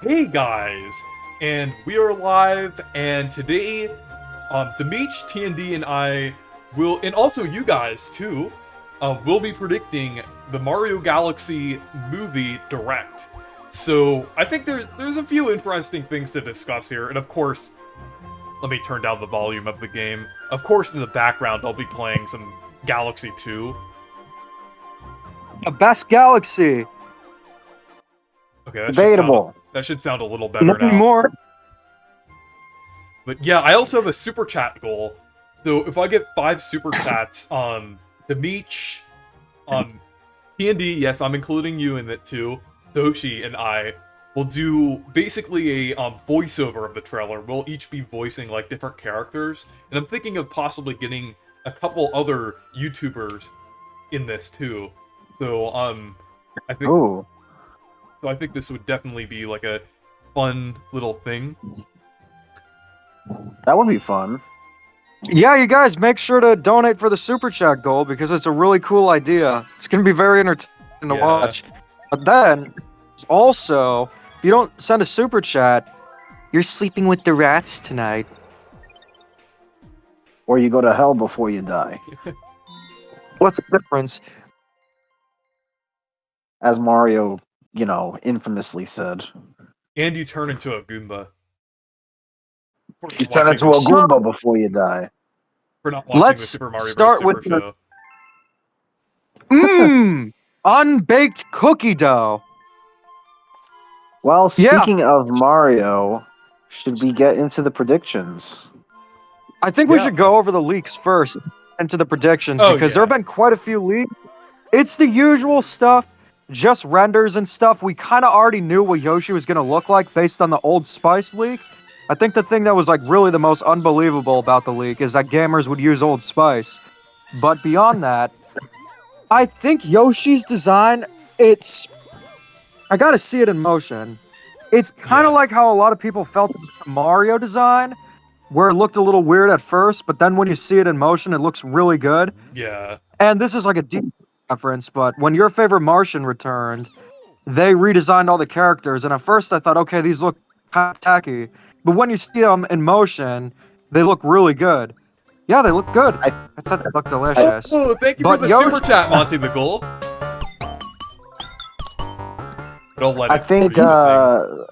Hey guys, and we are live, and today, Demeech, TND, and I will, and also you guys too, will be predicting the Mario Galaxy movie Direct. So I think there's a few interesting things to discuss here, and of course, let me turn down the volume of the game. Of course, in the background, I'll be playing some Galaxy 2. The best galaxy. Okay, Debatable. That should sound a little better Nothing now. more. But yeah, I also have a super chat goal. So if I get 5 super chats on Demeech, on TND, yes, I'm including you in it too, Thoshi and I will do basically a voiceover of the trailer. We'll each be voicing like different characters, and I'm thinking of possibly getting a couple other YouTubers in this too. So I think Ooh. so I think this would definitely be like a fun little thing. That would be fun. Yeah, you guys make sure to donate for the super chat goal because it's a really cool idea. It's gonna be very entertaining to Yeah. watch. But then, also, if you don't send a super chat, you're sleeping with the rats tonight. Or you go to hell before you die. What's the difference? As Mario, infamously said. And you turn into a Goomba. For You not turn watching into a this- Goomba before you die. For not watching Let's the Super Mario Bros. start Super with the- Show. Mmm! Unbaked cookie dough. Well, Yeah. speaking of Mario, should we get into the predictions? I think we Yeah. should go over the leaks first into the predictions Oh, because yeah. there have been quite a few leaks. It's the usual stuff, just renders and stuff. We kind of already knew what Yoshi was going to look like based on the Old Spice leak. I think the thing that was like really the most unbelievable about the leak is that gamers would use Old Spice. But beyond that, I think Yoshi's design, I got to see it in motion. It's kind of Yeah. like how a lot of people felt with the Mario design, where it looked a little weird at first, but then when you see it in motion, it looks really good. Yeah. And this is like a deep reference, but when Your Favorite Martian returned, they redesigned all the characters, and at first I thought, okay, these look kind of tacky, but when you see them in motion, they look really good. Yeah, they look good. I thought they looked delicious. Oh, thank you But for the Yoshi- super chat, Monty the Goal. Don't let I it think be the thing.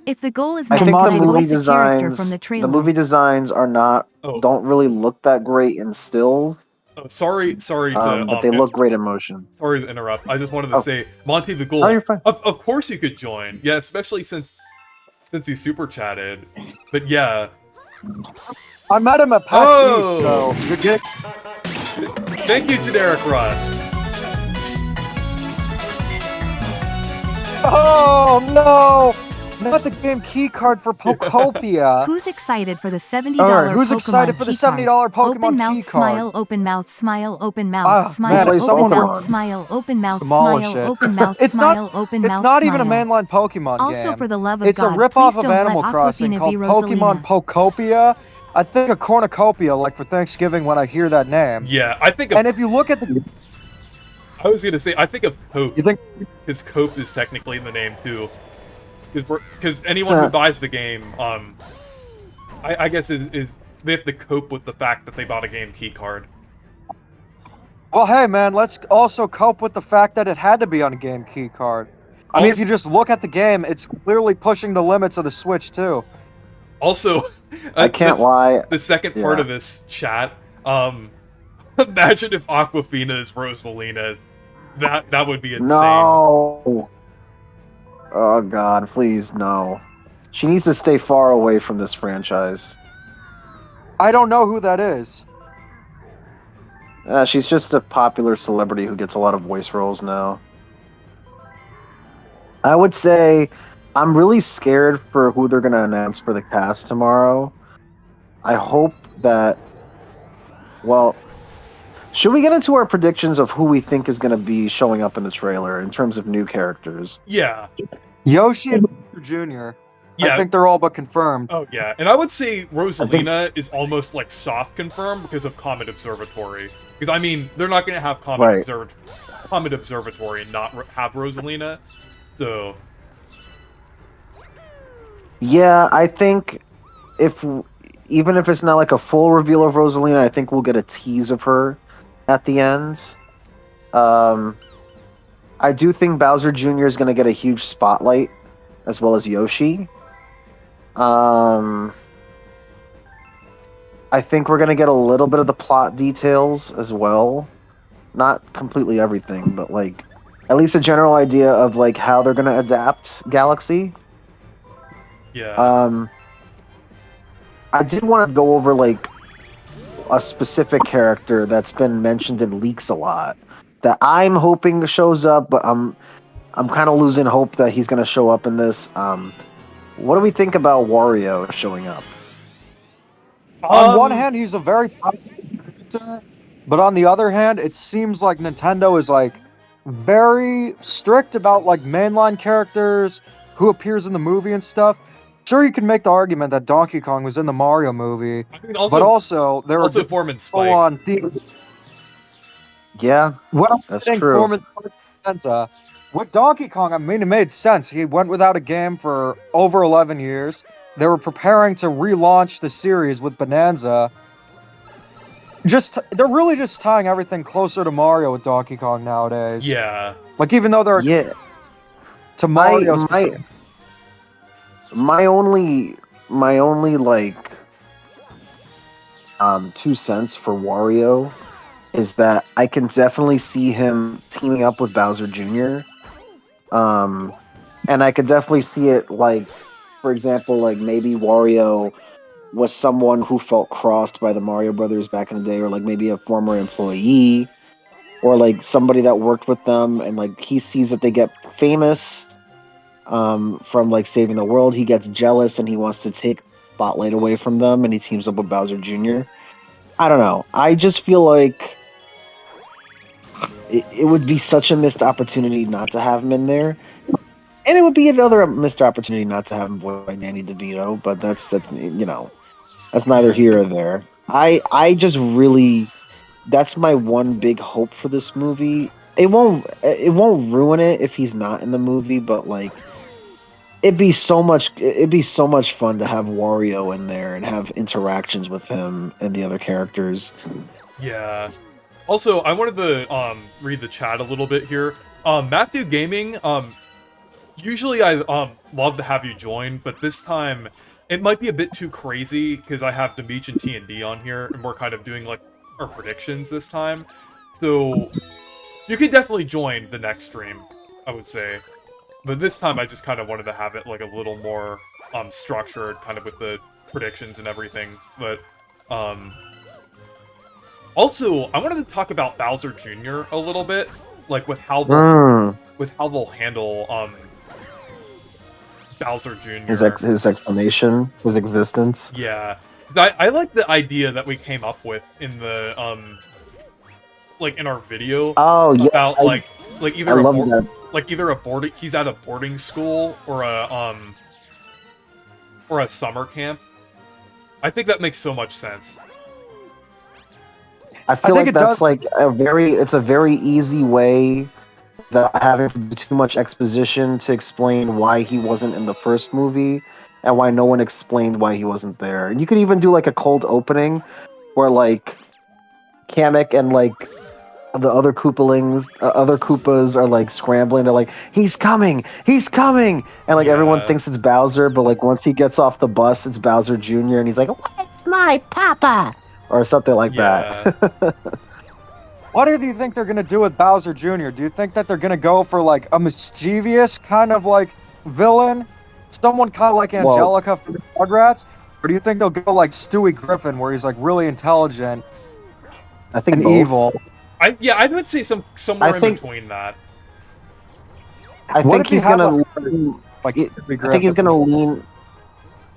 If the goal is I not think Come the on, to movie voice a character designs from the trailer, designs are not Oh. don't really look that great in stills, Oh, sorry to but they look great in motion. sorry to interrupt. I just wanted to Oh. say, Monty the Goal. Oh, you're fine. Of course you could join. Yeah, especially since you super chatted. But yeah, I met him at PAX Oh. East, so you're good. thank you, Generic Russ. Oh no! Not the game key card for Pokopia. who's excited for the $70 Alright, who's Pokemon excited for the key card? $70 Pokemon Open mouth, key card? Smile, open mouth, Ah, smile, man, open if mouth, someone smile, were- smile, open mouth, Demolish smile, it. open mouth, It's not- smile, open It's mouth, not even a smile. mainline Pokemon Also, game. for the love of It's a God, ripoff please of don't let Animal Crossing Aquafina called be Pokemon Rosalina. Pokopia. I think a cornucopia, like for Thanksgiving when I hear that name. Yeah, I think of, And if you look at the, I was gonna say I think of Cope, you think because Cope is technically in the name too. Because anyone who buys the game, I guess is they have to cope with the fact that they bought a game key card. well, hey man, let's also cope with the fact that it had to be on a game key card. I mean, if you just look at the game, it's clearly pushing the limits of the Switch too. Also, I can't lie. The second part Yeah. of this chat, imagine if Aquafina is Rosalina. That would be insane. No. Oh God, please no. She needs to stay far away from this franchise. I don't know who that is. She's just a popular celebrity who gets a lot of voice roles now. I would say I'm really scared for who they're going to announce for the cast tomorrow. I hope that... Well, should we get into our predictions of who we think is going to be showing up in the trailer in terms of new characters? Yeah, Yoshi and Bowser Jr. yeah. I think they're all but confirmed. Oh yeah, and I would say Rosalina is almost like soft confirmed because of Comet Observatory. Because I mean, they're not going to have Comet Observatory and not have Rosalina. So Yeah, I think if even if it's not like a full reveal of Rosalina, I think we'll get a tease of her at the end. Um, I do think Bowser Jr. is going to get a huge spotlight, as well as Yoshi. Um, I think we're going to get a little bit of the plot details as well. Not completely everything, but like at least a general idea of like how they're going to adapt Galaxy. Yeah. I did want to go over like a specific character that's been mentioned in leaks a lot that I'm hoping shows up, but I'm kind of losing hope that he's going to show up in this. What do we think about Wario showing up? On one hand, he's a very popular character, but on the other hand, it seems like Nintendo is like very strict about like mainline characters who appears in the movie and stuff. Sure, you can make the argument that Donkey Kong was in the Mario movie, I mean, also, but also there also are Foreman Spike. on themes. Yeah, Well, that's I think true. Foreman Spike, with Donkey Kong, I mean, it made sense. He went without a game for over 11 years. They were preparing to relaunch the series with Bonanza. They're really just tying everything closer to Mario with Donkey Kong nowadays. Yeah. Like even though they're Yeah, to Mario my specific. my only like 2 cents for Wario is that I can definitely see him teaming up with Bowser Jr. And I could definitely see it like, for example, like maybe Wario was someone who felt crossed by the Mario Brothers back in the day, or like maybe a former employee, or like somebody that worked with them, and like he sees that they get famous from like saving the world. He gets jealous and he wants to take spotlight away from them, and he teams up with Bowser Jr. I don't know. I just feel like it would be such a missed opportunity not to have him in there. And it would be another missed opportunity not to have him voiced by Danny DeVito, but that's neither here or there. I just really, that's my one big hope for this movie. It won't ruin it if he's not in the movie, but like it'd be so much fun to have Wario in there and have interactions with him and the other characters. Yeah. Also, I wanted to read the chat a little bit here. Matthew Gaming, usually I love to have you join, but this time it might be a bit too crazy because I have Demeech and TND on here, and we're kind of doing like our predictions this time. So you could definitely join the next stream, I would say. But this time I just kind of wanted to have it like a little more structured, kind of with the predictions and everything. But also, I wanted to talk about Bowser Jr. a little bit, like with how they'll handle Bowser Jr. His explanation, his existence. Yeah, 'cause I like the idea that we came up with in the like in our video. Oh yeah, About like either I love that. like either a boarding, he's at a boarding school or a summer camp. I think that makes so much sense. I feel think like it that's does- like it's a very easy way that having to do too much exposition to explain why he wasn't in the first movie and why no one explained why he wasn't there. And you could even do like a cold opening where like Kamek and like the other Koopas are like scrambling. They're like, he's coming, and like everyone Yeah. thinks it's Bowser, but like once he gets off the bus, it's Bowser Jr. and he's like, "Where's my papa?" or something like that. What do you think they're gonna do with Bowser Jr.? Do you think that they're gonna go for like a mischievous kind of like villain, someone kind of like Well- Angelica from Rugrats, or do you think they'll go like Stewie Griffin, where he's like really intelligent I think and both. evil? I would say somewhere I in think- between that. I What think if he he's had gonna. Like It- Stewie Griffin. I think he's gonna lean.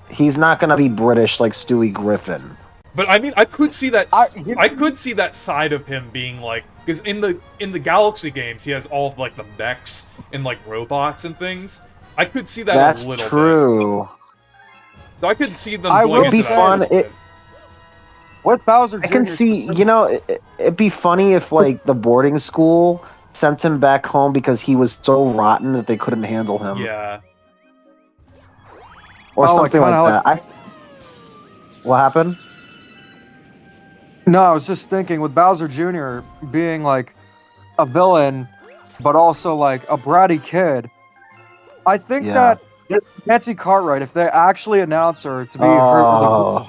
He's not gonna be British like Stewie Griffin. But I mean, I could see that. I- I could see that side of him being like, because in the Galaxy games, he has all of like the mechs and like robots and things. I could see that That's a little bit. true. So I could see them I going will into be that fun, a little bit. With Bowser Jr. I can see. specifically- It'd be funny if like the boarding school sent him back home because he was so rotten that they couldn't handle him. Yeah. or Oh, something kinda like that. What happened? No, I was just thinking with Bowser Jr. being like a villain, but also like a bratty kid. I think Yeah. that Nancy Cartwright, if they actually announce her to be Oh,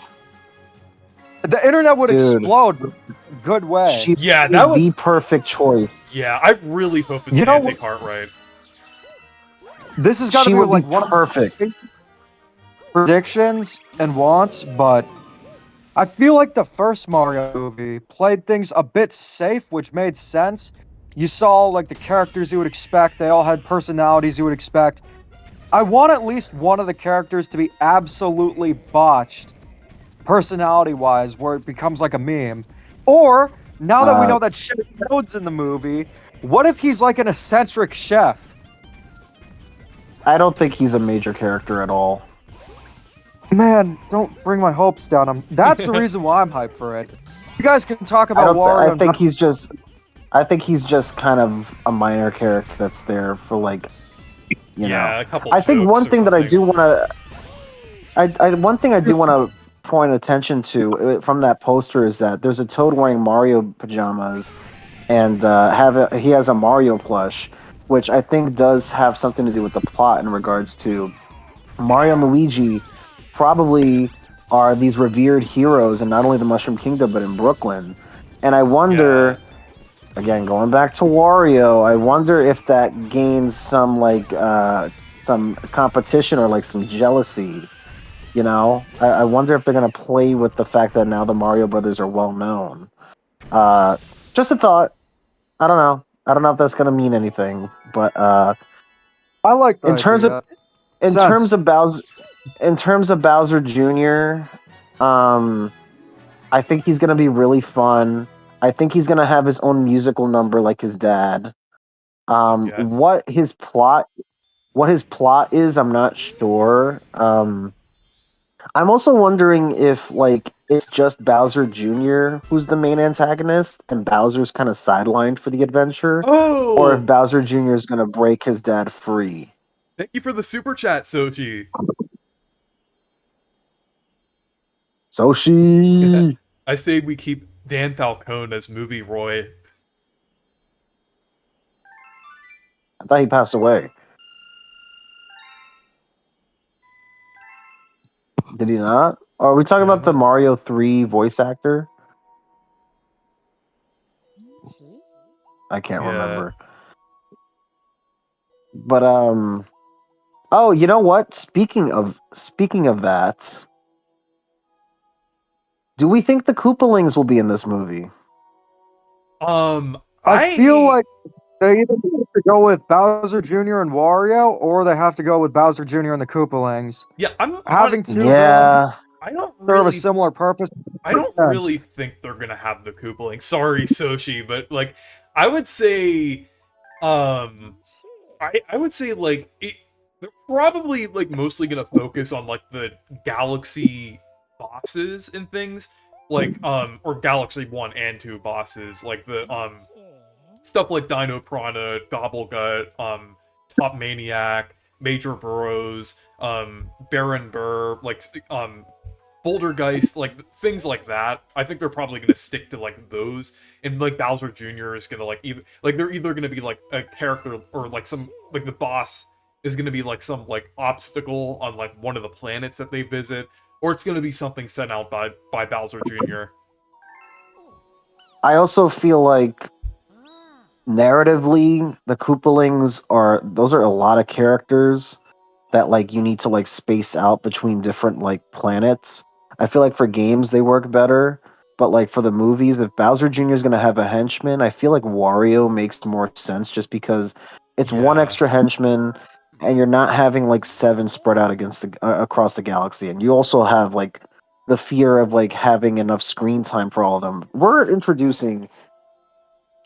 the internet would dude, explode in a good way. she Yeah, would that be would. the perfect choice. Yeah, I really hope it's You know Nancy what? Cartwright. This has got to She be would be like one of perfect. my predictions and wants, but I feel like the first Mario movie played things a bit safe, which made sense. You saw like the characters you would expect, they all had personalities you would expect. I want at least one of the characters to be absolutely botched, personality wise, where it becomes like a meme. Or, now that we Uh, know that Chef Jones in the movie, what if he's like an eccentric chef? I don't think he's a major character at all. Man, don't bring my hopes down. That's the reason why I'm hyped for it. You guys can talk I about don't. Wario I and think he's just. I think he's just kind of a minor character that's there for like, you Yeah, know. a couple. I think jokes one or thing that I something. do want to. One thing I do want to point attention to from that poster is that there's a Toad wearing Mario pajamas, and he has a Mario plush, which I think does have something to do with the plot in regards to Mario and Luigi probably are these revered heroes in not only the Mushroom Kingdom but in Brooklyn. And I wonder, again, going back to Wario, I wonder if that gains some some competition or like some jealousy. You know, I wonder if they're gonna play with the fact that now the Mario Brothers are well known. Just a thought. I don't know. I don't know if that's gonna mean anything, but I like the in terms of idea. in Sense. terms of Bowser Jr., I think he's gonna be really fun. I think he's gonna have his own musical number like his dad. Yeah. What his plot is, I'm not sure. I'm also wondering if like it's just Bowser Jr. who's the main antagonist and Bowser's kind of sidelined for the adventure, or if Oh, Bowser Jr. is gonna break his dad free. thank you for the super chat, Sochi. Soshi. I say we keep Dan Falcone as movie Roy. I thought he passed away. Did he not? Are we talking Yeah, about the Mario 3 voice actor? I can't Yeah. remember. But oh, you know what? Speaking of that, do we think the Koopalings will be in this movie? I feel like they either have to go with Bowser Jr. and Wario, or they have to go with Bowser Jr. and the Koopalings. Yeah, I'm Having two villains Yeah. I don't serve really a similar purpose. I don't Yes. really think they're gonna have the Koopaling. Sorry, Soshi, but like I would say I would say like they're probably like mostly gonna focus on like the galaxy bosses and things. Like or Galaxy 1 and 2 bosses, like the stuff like Dino Piranha, Gobblegut, Top Maniac, Major Burrows, Baron Burr, like Bouldergeist, like things like that. I think they're probably gonna stick to like those, and like Bowser Jr. is gonna like they're either gonna be like a character or like some like the boss is gonna be like some like obstacle on like one of the planets that they visit, or it's gonna be something sent out by Bowser Jr. I also feel like narratively, the Koopalings are a lot of characters that like you need to like space out between different like planets. I feel like for games they work better, but like for the movies, if Bowser Jr. is gonna have a henchman, I feel like Wario makes more sense just because it's one Yeah. extra henchman, and you're not having like 7 spread out against the across the galaxy, and you also have like the fear of like having enough screen time for all of them. We're introducing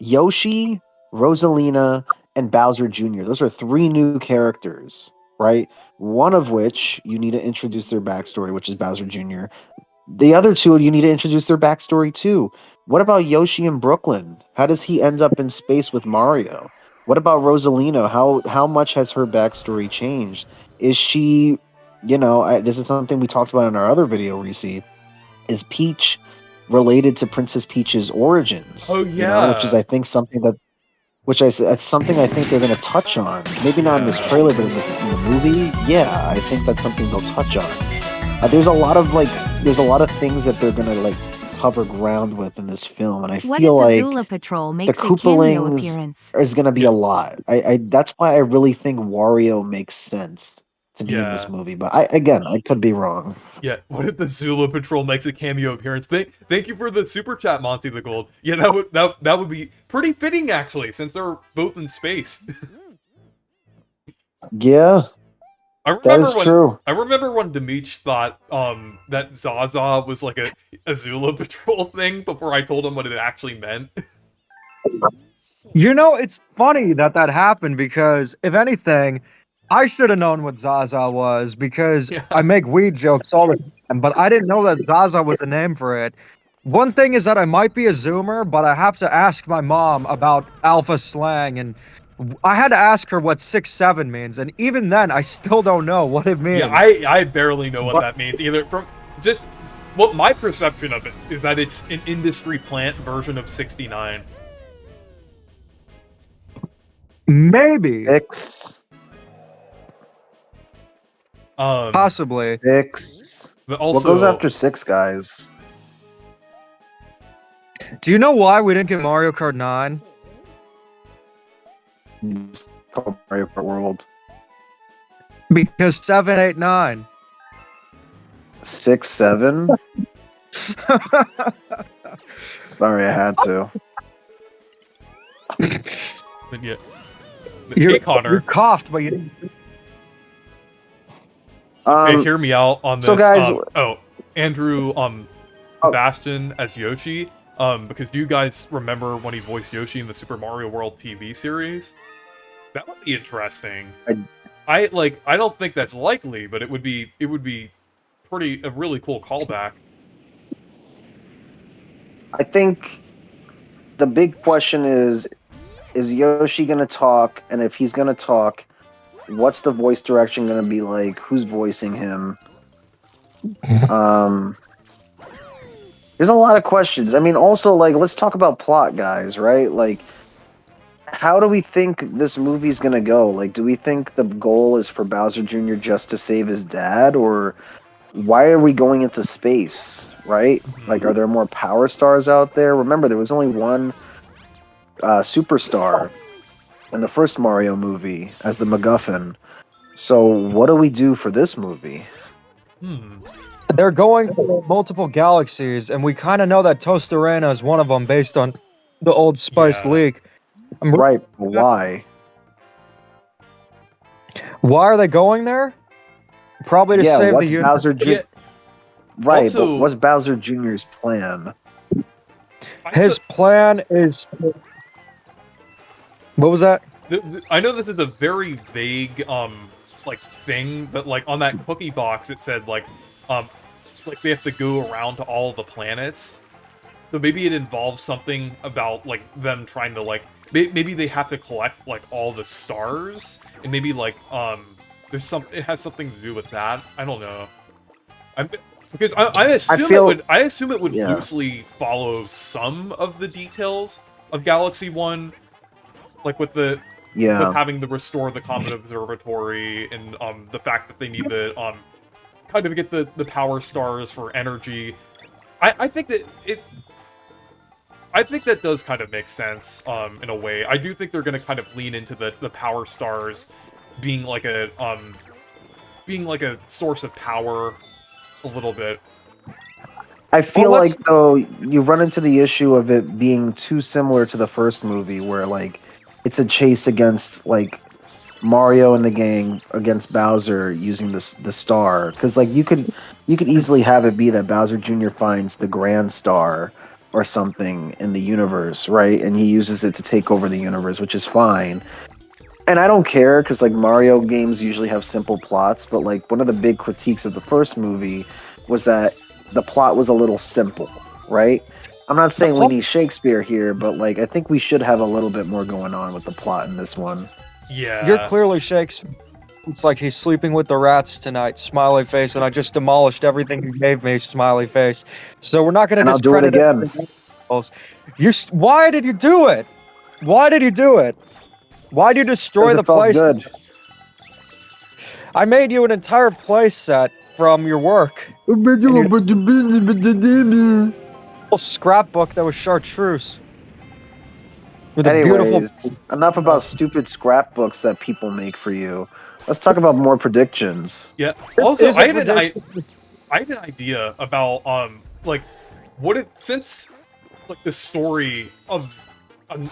Yoshi, Rosalina, and Bowser Jr. Those are 3 new characters, right? One of which you need to introduce their backstory, which is Bowser Jr. The other 2, you need to introduce their backstory too. What about Yoshi in Brooklyn? How does he end up in space with Mario? What about Rosalina? How much has her backstory changed? Is she this is something we talked about in our other video, Reese. Is Peach related to Princess Peach's origins? Oh, Which is, yeah. I think, it's something I think they're going to touch on. Maybe not in this Yeah. trailer, but in the movie. Yeah, I think that's something they'll touch on. There's a lot of things that they're going to like cover ground with in this film, and I What if feel the like Zula Patrol makes a cameo Koopalings appearance? is going to be a lot. I that's why I really think Wario makes sense to be in this Yeah. movie. But I could be wrong. Yeah, what if the Zula Patrol makes a cameo appearance? Thank you for the super chat, Monty the Gold. Yeah, that would be pretty fitting actually, since they're both in space. Yeah, I that remember is when true. I remember when Demeech thought that Zaza was like a Zula Patrol thing before I told him what it actually meant. It's funny that happened because, if anything, I should have known what Zaza was because Yeah. I make weed jokes all the time, but I didn't know that Zaza was a name for it. One thing is that I might be a Zoomer, but I have to ask my mom about alpha slang, and I had to ask her what 6'7" means, and even then, I still don't know what it means. Yeah, I barely know what But- that means either. From just what my perception of it is that it's an industry plant version of 69. Maybe, 6, possibly. 6. But What also goes after 6, guys? Do you know why we didn't get Mario Kart 9? It's called Mario Kart World. Because 7, 8, 9. 6, 7. Sorry, I had to. but yeah. You Hey Connor, coughed, but you didn't. hey, hear me out on this. so guys- Andrew Sebastian as Yoshi. Because do you guys remember when he voiced Yoshi in the Super Mario World TV series? That would be interesting. I don't think that's likely, but it would be a really cool callback. I think the big question is Yoshi gonna talk? And if he's gonna talk, what's the voice direction gonna be like? Who's voicing him? There's a lot of questions. I mean, also, like, let's talk about plot, guys, right? Like, how do we think this movie's gonna go? Like, do we think the goal is for Bowser Jr. just to save his dad? Or why are we going into space, right? Like, are there more power stars out there? Remember, there was only one superstar in the first Mario movie as the MacGuffin. So, what do we do for this movie? They're going to multiple galaxies, and we kind of know that Tostarena is one of them based on the old Spice Yeah. leak. Right, but why? Why are they going there? Probably to save what's the universe. Bowser Jr. Yeah. Right, Also- but what's Bowser Jr.'s plan? His plan is. What was that? I know this is a very vague thing, but like on that cookie box it said like they have to go around to all the planets. So maybe it involves something about like them trying to like maybe they have to collect like all the stars, and maybe like it has something to do with that. I don't know. Because I assume it would Yeah. loosely follow some of the details of Galaxy 1, like with having to restore the Comet Observatory, and the fact that they need to kind of get the power stars for energy. I think that does kind of make sense in a way. I do think they're going to kind of lean into the power stars being like a source of power a little bit. I feel Well, like, though, you run into the issue of it being too similar to the first movie, where, like, it's a chase against, like, Mario and the gang against Bowser using the star. Because, like, you could easily have it be that Bowser Jr. finds the Grand Star or something in the universe, right? And he uses it to take over the universe, which is fine. And I don't care, because, like, Mario games usually have simple plots, but, like, one of the big critiques of the first movie was that the plot was a little simple, right? I'm not saying we need Shakespeare here, but, like, I think we should have a little bit more going on with the plot in this one. Yeah. You're clearly Shakespeare. It's like he's sleeping with the rats tonight, smiley face, and I just demolished everything you gave me, smiley face. So we're not going to And I'll do it discredit again. Why did you do it? Why did you do it? Why did you destroy 'Cause the it felt place? good. I made you an entire play set from your work. A scrapbook that was chartreuse. With a beautiful. Anyways, enough about stupid scrapbooks that people make for you. Let's talk about more predictions. Yeah. Also, Is I it had an ridiculous? I had an idea about like what if since like the story of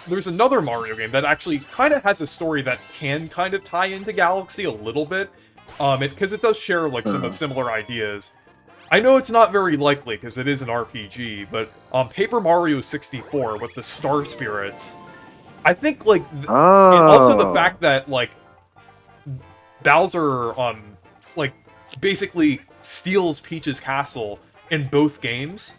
there's another Mario game that actually kind of has a story that can kind of tie into Galaxy a little bit, because it does share like some of similar ideas. I know it's not very likely because it is an RPG, but Paper Mario 64 with the Star Spirits, I think like and also the fact that like Bowser like basically steals Peach's castle in both games.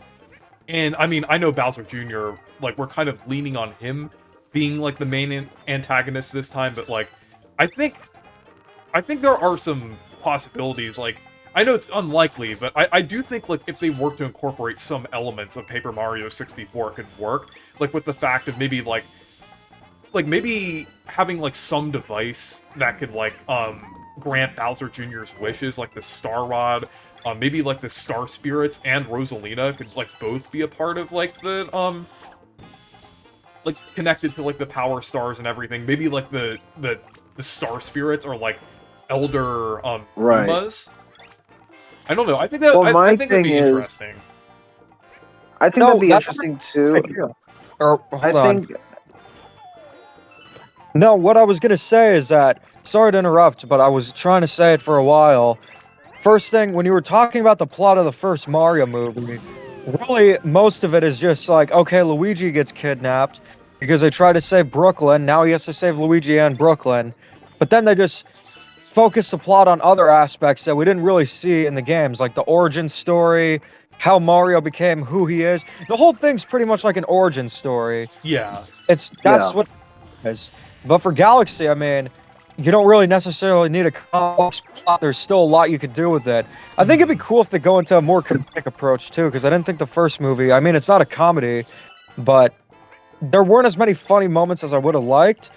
And I mean, I know Bowser Jr., like, we're kind of leaning on him being, like, the main antagonist this time, but, like, I think there are some possibilities, like, I know it's unlikely, but I do think, like, if they were to incorporate some elements of Paper Mario 64, it could work. Like, with the fact of maybe, like, maybe having, like, some device that could, like, grant Bowser Jr.'s wishes, like the Star Rod, maybe, like, the Star Spirits and Rosalina could, like, both be a part of, like, the, like, connected to, like, the Power Stars and everything. Maybe, like, the Star Spirits are, like, elder, Right. Pumas. I don't know. I think that, Well, I think that'd be interesting. I think No, that'd be that's- interesting too. Or, I hold on. think No, what I was gonna say is that, sorry to interrupt, but I was trying to say it for a while. First thing, when you were talking about the plot of the first Mario movie, really, most of it is just like, okay, Luigi gets kidnapped because they try to save Brooklyn, now he has to save Luigi and Brooklyn. But then they just focus the plot on other aspects that we didn't really see in the games, like the origin story, how Mario became who he is. The whole thing's pretty much like an origin story. Yeah. That's Yeah. what it is. But for Galaxy, I mean, you don't really necessarily need a complex plot. There's still a lot you could do with it. I think it'd be cool if they go into a more comedic approach too, because I didn't think the first movie. I mean, it's not a comedy, but there weren't as many funny moments as I would have liked.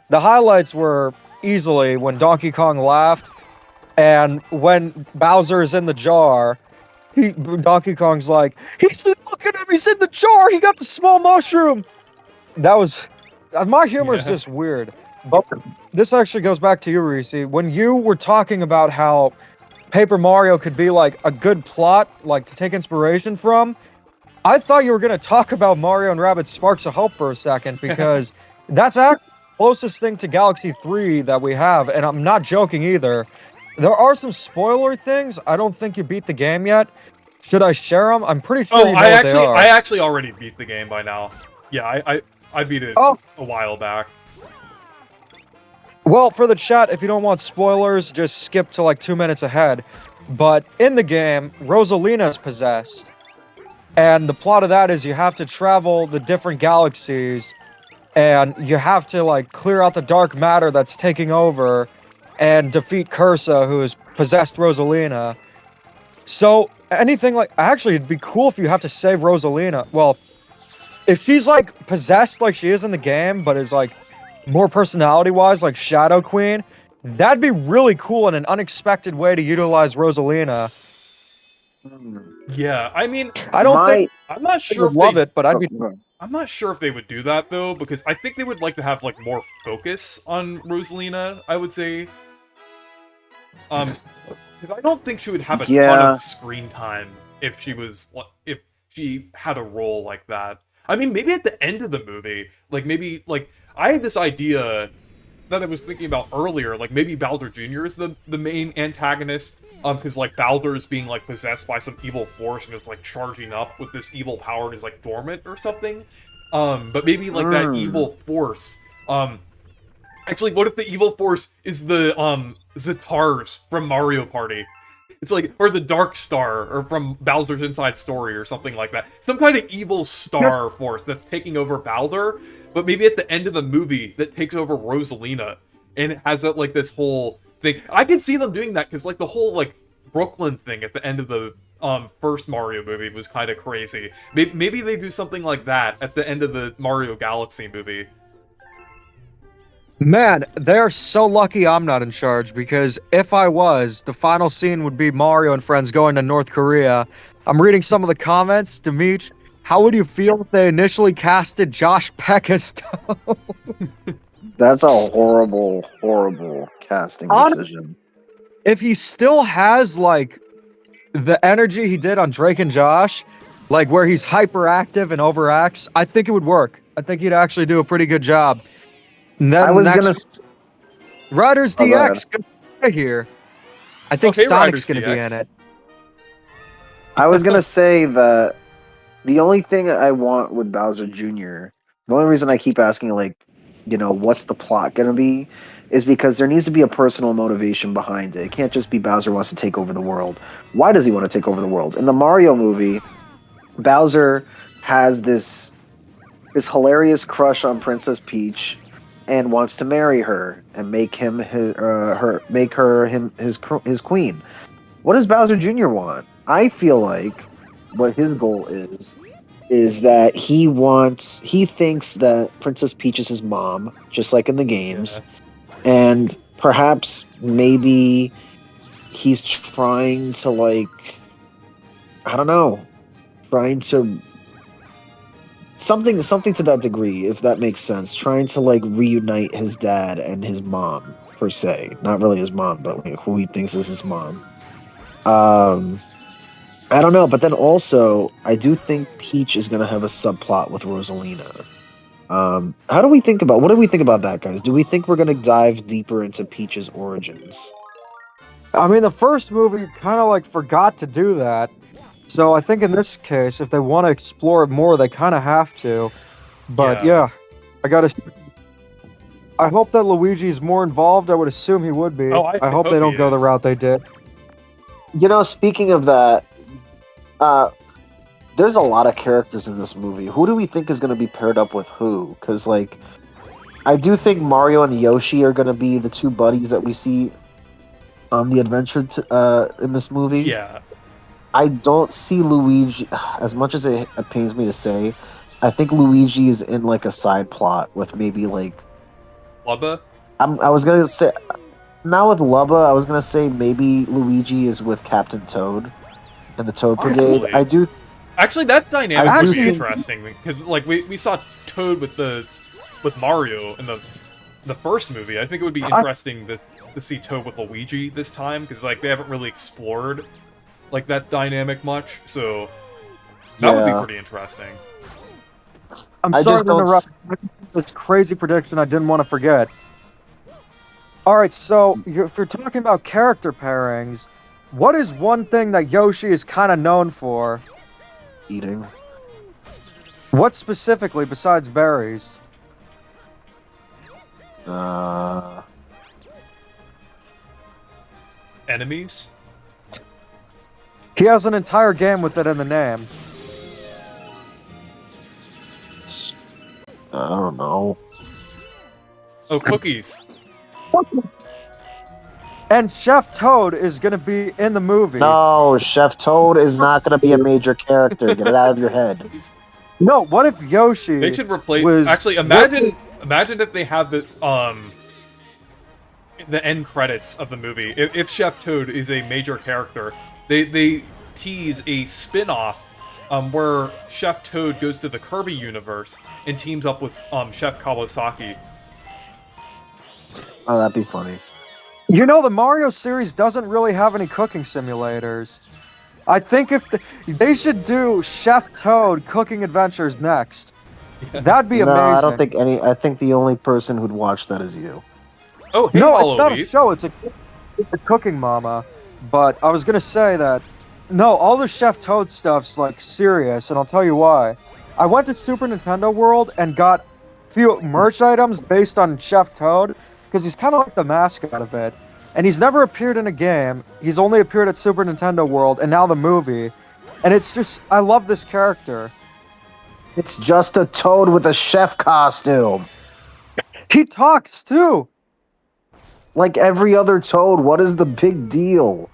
The highlights were easily when Donkey Kong laughed, and when Bowser's in the jar. Donkey Kong's like, look at him, he's in the jar, he got the small mushroom. That was, my humor is Yeah. just weird. But this actually goes back to you, Reese. When you were talking about how Paper Mario could be like a good plot, like to take inspiration from, I thought you were going to talk about Mario and Rabbids Sparks of Hope for a second, because that's actually the closest thing to Galaxy 3 that we have, and I'm not joking either. There are some spoiler things. I don't think you beat the game yet. Should I share them? I'm pretty sure Oh, you know what they are. I actually already beat the game by now. Yeah, I beat it Oh. a while back. Well, for the chat, if you don't want spoilers, just skip to like 2 minutes ahead. But in the game, Rosalina is possessed. And the plot of that is you have to travel the different galaxies, and you have to like clear out the dark matter that's taking over and defeat Cursa, who has possessed Rosalina. So anything like, actually, it'd be cool if you have to save Rosalina. Well, if she's like possessed like she is in the game, but is like more personality-wise, like Shadow Queen, that'd be really cool and an unexpected way to utilize Rosalina. Yeah, I mean, I don't think I'm not I sure would if love they, it, but I'd be. I'm not sure if they would do that though, because I think they would like to have like more focus on Rosalina. I would say, because I don't think she would have a ton Yeah. of screen time if she had a role like that. I mean, maybe at the end of the movie, like maybe like I had this idea that I was thinking about earlier, like maybe Bowser Jr. is the main antagonist, because like Bowser is being like possessed by some evil force and is like charging up with this evil power and is like dormant or something. But maybe like that evil force, actually, what if the evil force is the Zatars from Mario Party? It's like, or the Dark Star, or from Bowser's Inside Story, or something like that. Some kind of evil star force that's taking over Bowser, but maybe at the end of the movie that takes over Rosalina, and it has that like this whole thing. I can see them doing that because like the whole like Brooklyn thing at the end of the first Mario movie was kind of crazy. Maybe they do something like that at the end of the Mario Galaxy movie. Man, they're so lucky I'm not in charge, because if I was, the final scene would be Mario and friends going to North Korea. I'm reading some of the comments. Demetri, how would you feel if they initially casted Josh Peck as Toad? That's a horrible, horrible casting decision. If he still has, like, the energy he did on Drake and Josh, like where he's hyperactive and overacts, I think it would work. I think he'd actually do a pretty good job. And then I was next, Riders Oh, go ahead. DX gonna be here. I think Okay, Sonic's Riders gonna be DX. in it. I was gonna say that the only thing I want with Bowser Jr., the only reason I keep asking, like, you know, what's the plot gonna be, is because there needs to be a personal motivation behind it. It can't just be Bowser wants to take over the world. Why does he want to take over the world? In the Mario movie, Bowser has this hilarious crush on Princess Peach and wants to marry her and make him his queen. What does Bowser Jr. want? I feel like what his goal is that he thinks that Princess Peach is his mom, just like in the games. And perhaps maybe he's trying to, like, I don't know, trying to something to that degree, if that makes sense, trying to like reunite his dad and his mom, per se, not really his mom, but like who he thinks is his mom. I don't know, but then also I do think Peach is gonna have a subplot with Rosalina. What do we think about that, guys? Do we think we're gonna dive deeper into Peach's origins? I mean, the first movie kind of like forgot to do that. So I think in this case, if they want to explore it more, they kind of have to. But Yeah. yeah, I hope that Luigi's more involved. I would assume he would be. Oh, I hope hope they don't he go the is. route they did. You know, speaking of that, there's a lot of characters in this movie. Who do we think is going to be paired up with who? Because, like, I do think Mario and Yoshi are going to be the two buddies that we see on the adventure in this movie. Yeah. I don't see Luigi, as much as it pains me to say, I think Luigi is in, like, a side plot with maybe, like... Lubba? I was going to say... Not with Lubba, I was going to say maybe Luigi is with Captain Toad and the Toad Brigade. Possibly. I do... Actually, that dynamic would be Actually- interesting because, like, we saw Toad with Mario in the first movie. I think it would be interesting to see Toad with Luigi this time because, like, they haven't really explored like that dynamic much. So that would be Yeah. pretty interesting. I'm I sorry just to don't interrupt. This crazy prediction I didn't want to forget. All right, so if you're talking about character pairings, what is one thing that Yoshi is kind of known for? Eating. What specifically besides berries? Enemies? He has an entire game with it in the name. I don't know. Oh, cookies. And Chef Toad is going to be in the movie. No, Chef Toad is not going to be a major character. Get it out of your head. No, what if Yoshi They should replace. was... Actually, imagine if they have the end credits of the movie. If Chef Toad is a major character, they tease a spin-off where Chef Toad goes to the Kirby universe and teams up with Chef Kawasaki. Oh, that'd be funny. You know, the Mario series doesn't really have any cooking simulators. I think if they should do Chef Toad cooking adventures next. That'd be No, amazing. I don't think any. I think the only person who'd watch that is you. Oh, hey, No, Hollow it's not a Leaf. show. It's a cooking mama. But I was gonna say that no, all the Chef Toad stuff's like serious, and I'll tell you why. I went to Super Nintendo World and got a few merch items based on Chef Toad because he's kind of like the mascot of it, and he's never appeared in a game. He's only appeared at Super Nintendo World and now the movie, and it's just I love this character. It's just a Toad with a chef costume. He talks too. like every other Toad. What is the big deal?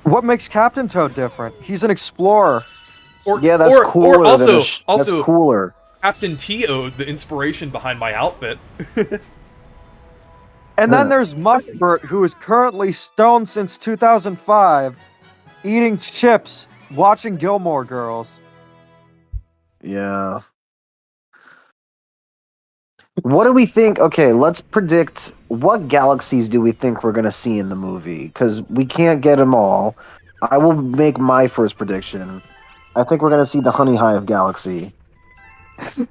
What makes Captain Toad different? He's an explorer. Or Yeah, that's or, cooler. Or also, than that's cooler. Captain T.O., the inspiration behind my outfit. And then there's Mushbert, who is currently stoned since 2005, eating chips, watching Gilmore Girls. Yeah. What do we think? Okay, let's predict what galaxies do we think we're going to see in the movie? Because we can't get them all. I will make my first prediction. I think we're going to see the Honey Hive Galaxy.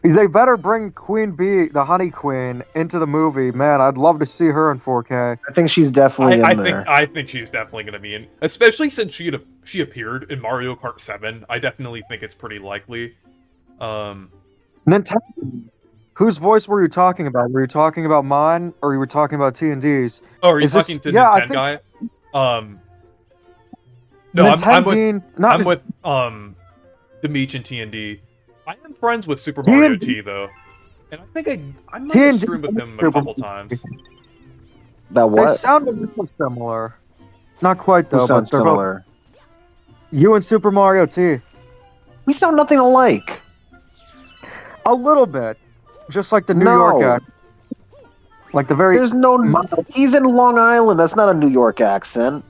They better bring Queen Bee, the Honey Queen, into the movie. Man, I'd love to see her in 4K. I think she's definitely in there. I think she's definitely going to be in, especially since she appeared in Mario Kart 7. I definitely think it's pretty likely. Nintendo. Whose voice were you talking about? Were you talking about mine, or you were talking about T&D's? Oh, are you Is this- talking to yeah, I Nintendo think- guy? No, I'm with Nintendine- Demeech and T&D. I am friends with Super Mario T&D T though, and I think I might T&D have streamed with him a couple times. That They what? sound a little similar. Not quite Who though, but sounds they're both- similar? You and Super Mario T. We sound nothing alike. A little bit. Just like the New No. York act. Like the very... There's no. He's in Long Island. That's not a New York accent.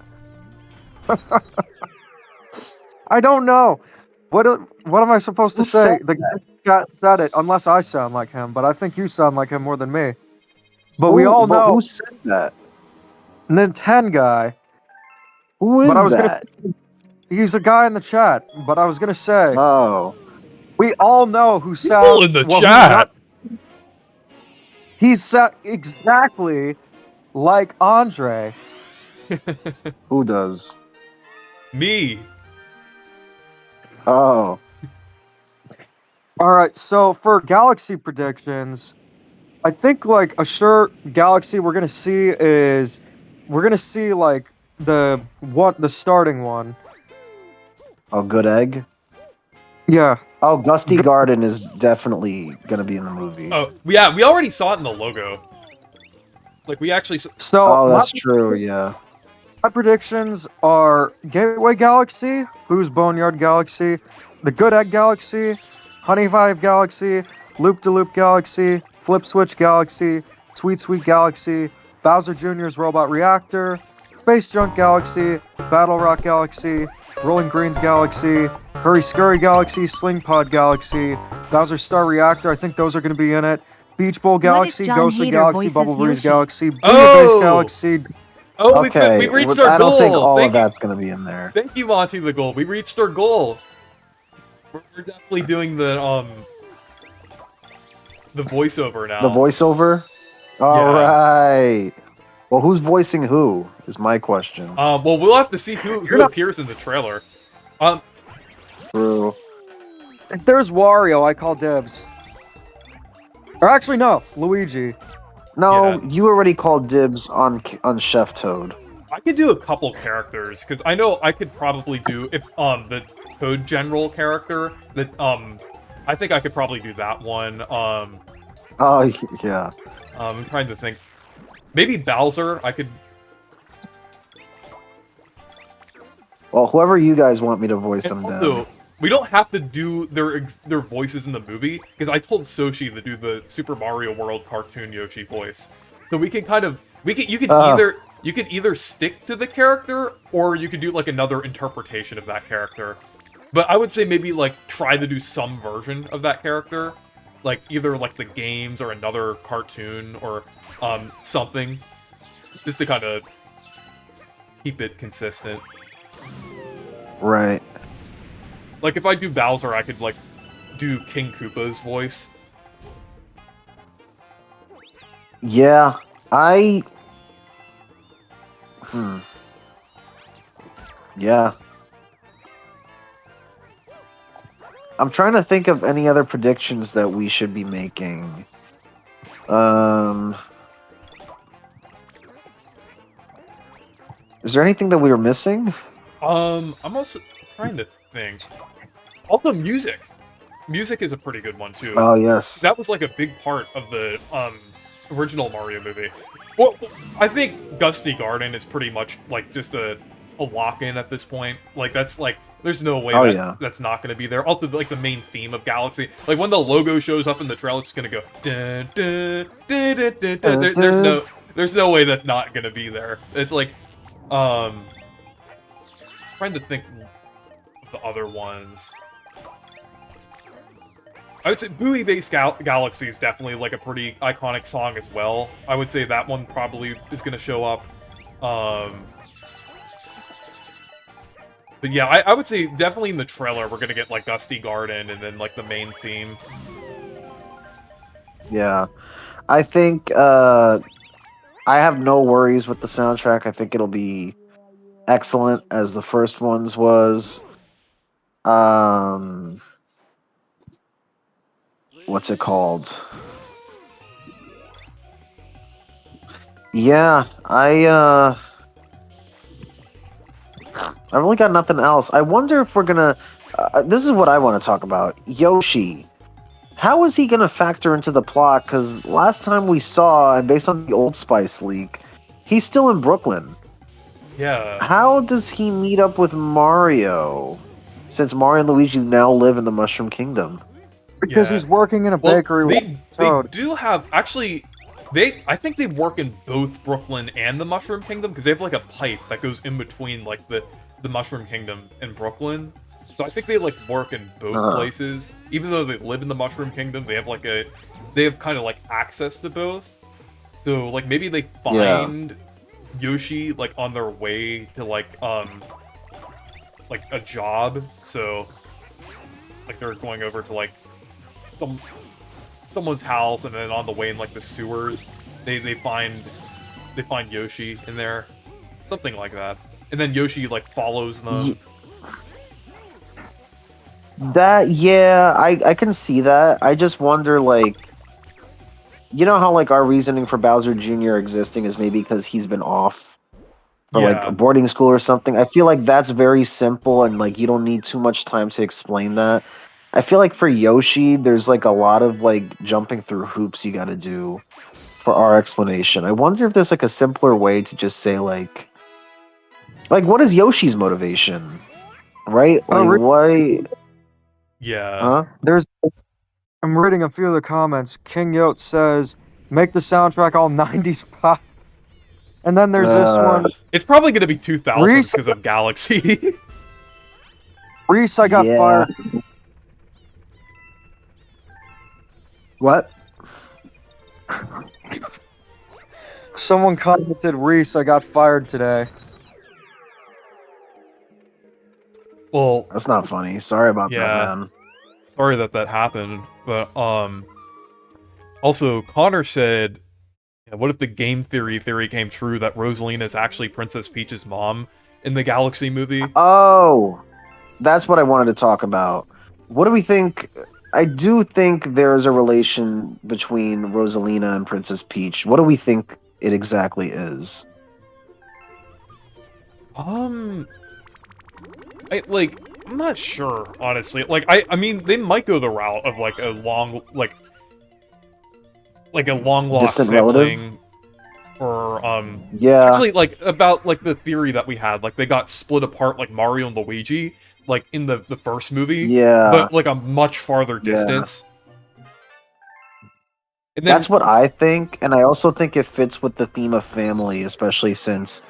I don't know. What am I supposed to Who say? said The guy said it, unless I sound like him, but I think you sound like him more than me. But we all know Who said that? Nintendo guy. Who is But I was that? He's a guy in the chat, but I was gonna say Oh. we all know who sounds People in the well, chat. He sounds exactly like Andre. Who does? Me. Oh. All right, so for galaxy predictions, I think like a sure galaxy we're gonna see like the starting one. Oh, Good Egg? Yeah. Oh, Gusty Garden is definitely gonna be in the movie. Oh yeah, we already saw it in the logo. Like we actually. So Oh, that's true, yeah. my predictions are Gateway Galaxy, Boo's Boneyard Galaxy, the Good Egg Galaxy, Honey Hive Galaxy, Loop de Loop Galaxy, Flip Switch Galaxy, Tweet Sweet Galaxy, Bowser Jr.'s Robot Reactor, Space Junk Galaxy, Battle Rock Galaxy, Rolling Greens Galaxy, Hurry Scurry Galaxy, Sling Pod Galaxy, Bowser Star Reactor, I think those are going to be in it, Beach Bowl Galaxy, John Ghostly Hader Galaxy, voices Bubble Breeze Yoshi? Galaxy, Booyah Oh! Base Galaxy. Oh, Okay, we reached our I goal. don't think all Thank of you. that's gonna be in there. Thank you, Monty the goal. We reached our goal. We're definitely doing the voiceover now. The voiceover? Alright. Well, who's voicing who is my question. Well, we'll have to see who appears in the trailer. True. If there's Wario, I call dibs. Or actually, no, Luigi. No, Yeah. you already called dibs on Chef Toad. I could do a couple characters because I know I could probably do if the Toad General character that I think I could probably do that one. Oh, yeah. I'm trying to think. Maybe Bowser. I could. Well, whoever you guys want me to voice them And down. also, we don't have to do their voices in the movie because I told Soshi to do the Super Mario World cartoon Yoshi voice. So we can kind of you could either stick to the character or you could do like another interpretation of that character. But I would say maybe like try to do some version of that character, like either like the games or another cartoon or something, just to kind of keep it consistent. Right. Like, if I do Bowser, I could, like, do King Koopa's voice. Yeah, Yeah. I'm trying to think of any other predictions that we should be making. Is there anything that we were missing? I'm also trying to think. Also, music. Music is a pretty good one, too. Oh, yes. That was, like, a big part of the original Mario movie. Well, I think Gusty Garden is pretty much like just a lock-in at this point. Like that's like there's no way that's not going to be there. Also, like the main theme of Galaxy, like when the logo shows up in the trailer, it's going to go dun, dun, dun, dun, dun, dun. There's no way that's not going to be there. It's like trying to think of the other ones. I would say Buoy Base Galaxy is definitely like a pretty iconic song as well. I would say that one probably is going to show up. But yeah, I would say definitely in the trailer we're going to get like Gusty Garden and then like the main theme. Yeah. I think I have no worries with the soundtrack. I think it'll be excellent as the first ones was. What's it called? Yeah, I've really got nothing else. I wonder if we're gonna. This is what I want to talk about. Yoshi. How is he gonna factor into the plot? Because last time we saw, and based on the Old Spice leak, he's still in Brooklyn. Yeah. How does he meet up with Mario? Since Mario and Luigi now live in the Mushroom Kingdom. Because he's working in a bakery with they Toad. do have actually. I think they work in both Brooklyn and the Mushroom Kingdom because they have like a pipe that goes in between like the Mushroom Kingdom and Brooklyn. So I think they like work in both places. Even though they live in the Mushroom Kingdom, they have kind of like access to both. So like maybe they find Yoshi like on their way to like a job. So like they're going over to like someone's house, and then on the way in like the sewers, they find Yoshi in there, something like that, and then Yoshi like follows them. I can see that. I just wonder, like, you know how like our reasoning for Bowser Jr. existing is maybe because he's been off for like a boarding school or something. I feel like that's very simple, and like you don't need too much time to explain that. I feel like for Yoshi, there's like a lot of like jumping through hoops you gotta do for our explanation. I wonder if there's like a simpler way to just say like what is Yoshi's motivation? Right? Like why? Yeah. Huh? I'm reading a few of the comments. King Yote says, make the soundtrack all 90s pop. And then there's this one. It's probably gonna be 2000s because of Galaxy. Reese, I got fired. What? Someone commented, Reese, I got fired today. Well, that's not funny. Sorry about that, man. Sorry that happened. But also Connor said, what if the game theory came true that Rosalina is actually Princess Peach's mom in the Galaxy movie? Oh, that's what I wanted to talk about. What do we think? I do think there's a relation between Rosalina and Princess Peach. What do we think it exactly is? I'm not sure, honestly. Like, I mean, they might go the route of like a long lost distant sibling, relative? or yeah. Actually, like about like the theory that we had, like they got split apart, like Mario and Luigi. Like in the first movie, but like a much farther distance. And then, that's what I think, and I also think it fits with the theme of family, especially since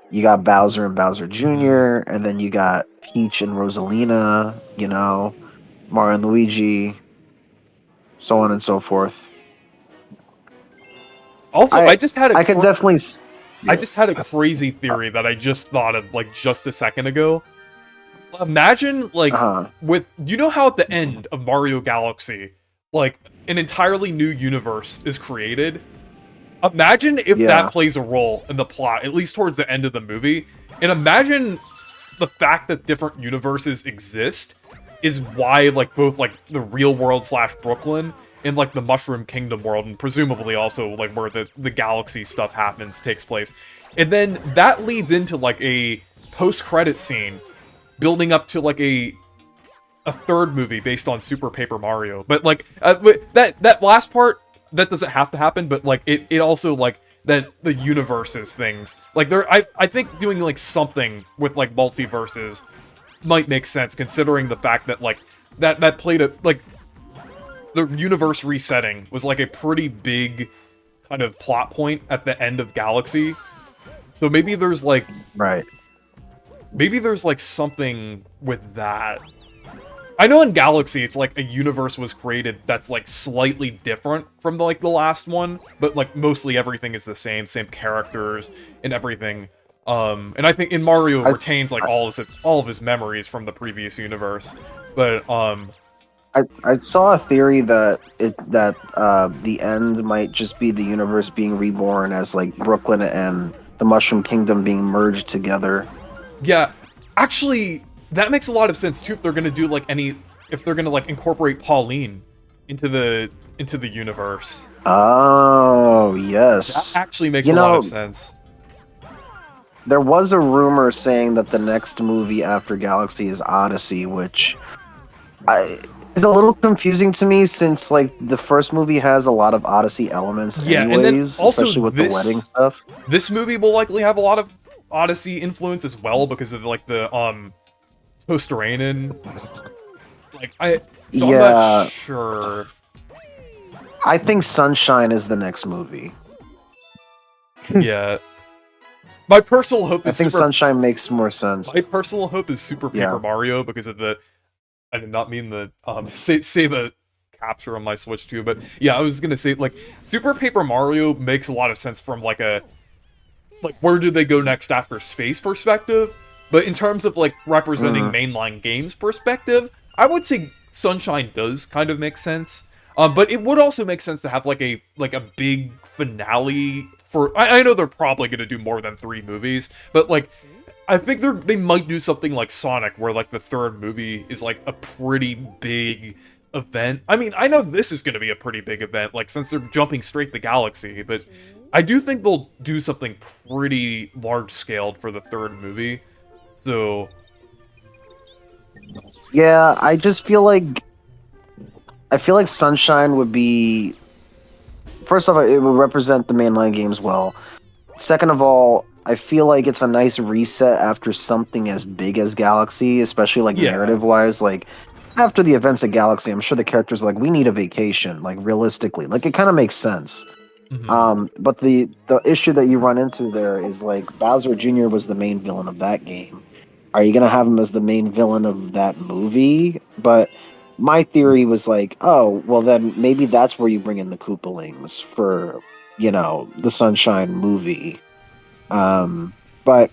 you got Bowser and Bowser Jr., and then you got Peach and Rosalina, you know, Mario and Luigi, so on and so forth. Also, I just had I can definitely. I just had a crazy theory that I just thought of like just a second ago. Imagine, like, with... You know how at the end of Mario Galaxy, like, an entirely new universe is created? Imagine if that plays a role in the plot, at least towards the end of the movie. And imagine the fact that different universes exist is why, like, both, like, the real world / Brooklyn and, like, the Mushroom Kingdom world, and presumably also, like, where the Galaxy stuff happens, takes place. And then that leads into, like, a post-credit scene building up to like a third movie based on Super Paper Mario. But like that last part, that doesn't have to happen, but like it also like that the universes things like I think doing like something with like multiverses might make sense considering the fact that like that played a like the universe resetting was like a pretty big kind of plot point at the end of Galaxy. So maybe there's like Right. maybe there's like something with that. I know in Galaxy it's like a universe was created that's like slightly different from the, like the last one, but like mostly everything is the same characters and everything. And I think in Mario retains like all of his memories from the previous universe. But I saw a theory that the end might just be the universe being reborn as like Brooklyn and the Mushroom Kingdom being merged together. yeah, actually that makes a lot of sense too if they're gonna do like if they're gonna like incorporate Pauline into the universe. Oh yes, That actually makes a lot of sense. there was a rumor saying that the next movie after Galaxy is Odyssey, which is a little confusing to me since like the first movie has a lot of Odyssey elements Yeah, anyways, and then also especially with the wedding stuff. This movie will likely have a lot of Odyssey influence as well because of like the Posterainen. Like I'm Yeah. not sure. I think Sunshine is the next movie. Yeah. My personal hope I is think Super Sunshine makes more sense. My personal hope is Super Paper Yeah. Mario because of the. I did not mean the save a capture on my Switch too, but yeah, I was gonna say like Super Paper Mario makes a lot of sense from like where do they go next after space perspective, but in terms of like representing mainline games perspective, I would say Sunshine does kind of make sense. But it would also make sense to have like a big finale for. I know they're probably gonna do more than 3 movies, but like. I think they might do something like Sonic, where like the third movie is like a pretty big event. I mean, I know this is going to be a pretty big event, like since they're jumping straight to Galaxy, but I do think they'll do something pretty large scaled for the third movie. So Yeah, I feel like Sunshine would be. First off, it would represent the mainline games well. Second of all, I feel like it's a nice reset after something as big as Galaxy, especially like narrative-wise. Like after the events of Galaxy, I'm sure the characters are like, we need a vacation. Like realistically, like it kind of makes sense. But the issue that you run into there is like Bowser Jr. was the main villain of that game. Are you gonna have him as the main villain of that movie? But my theory was like, oh, well then maybe that's where you bring in the Koopalings for, the Sunshine movie. But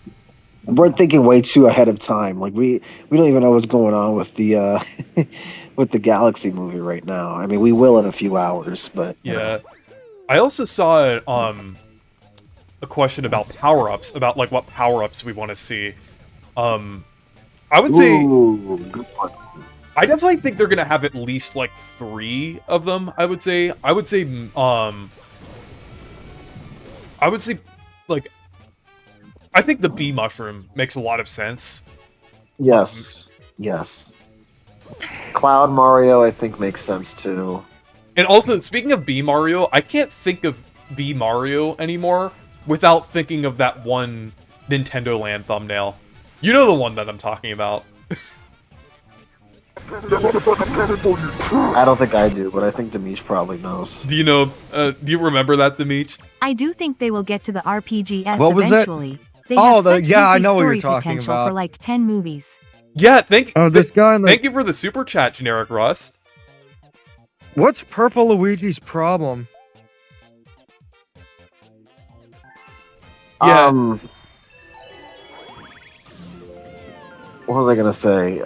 we're thinking way too ahead of time. Like we don't even know what's going on with the with the Galaxy movie right now. I mean, we will in a few hours, but yeah. I also saw a question about power-ups, about like what power-ups we want to see. I would say good one. I definitely think they're gonna have at least like 3 of them. I would say like I think the bee mushroom makes a lot of sense. Yes. Cloud Mario, I think, makes sense too. And also, speaking of bee Mario, I can't think of bee Mario anymore without thinking of that one Nintendo Land thumbnail. You know the one that I'm talking about. I don't think I do, but I think Demesh probably knows. Do you know? Do you remember that, Demesh? I do think they will get to the RPGs What was it? eventually. They have such yeah, I juicy know what you're story talking potential about. for like 10 movies. Yeah, thank you for the super chat, Generic Rust. What's Purple Luigi's problem? Yeah. What was I gonna say?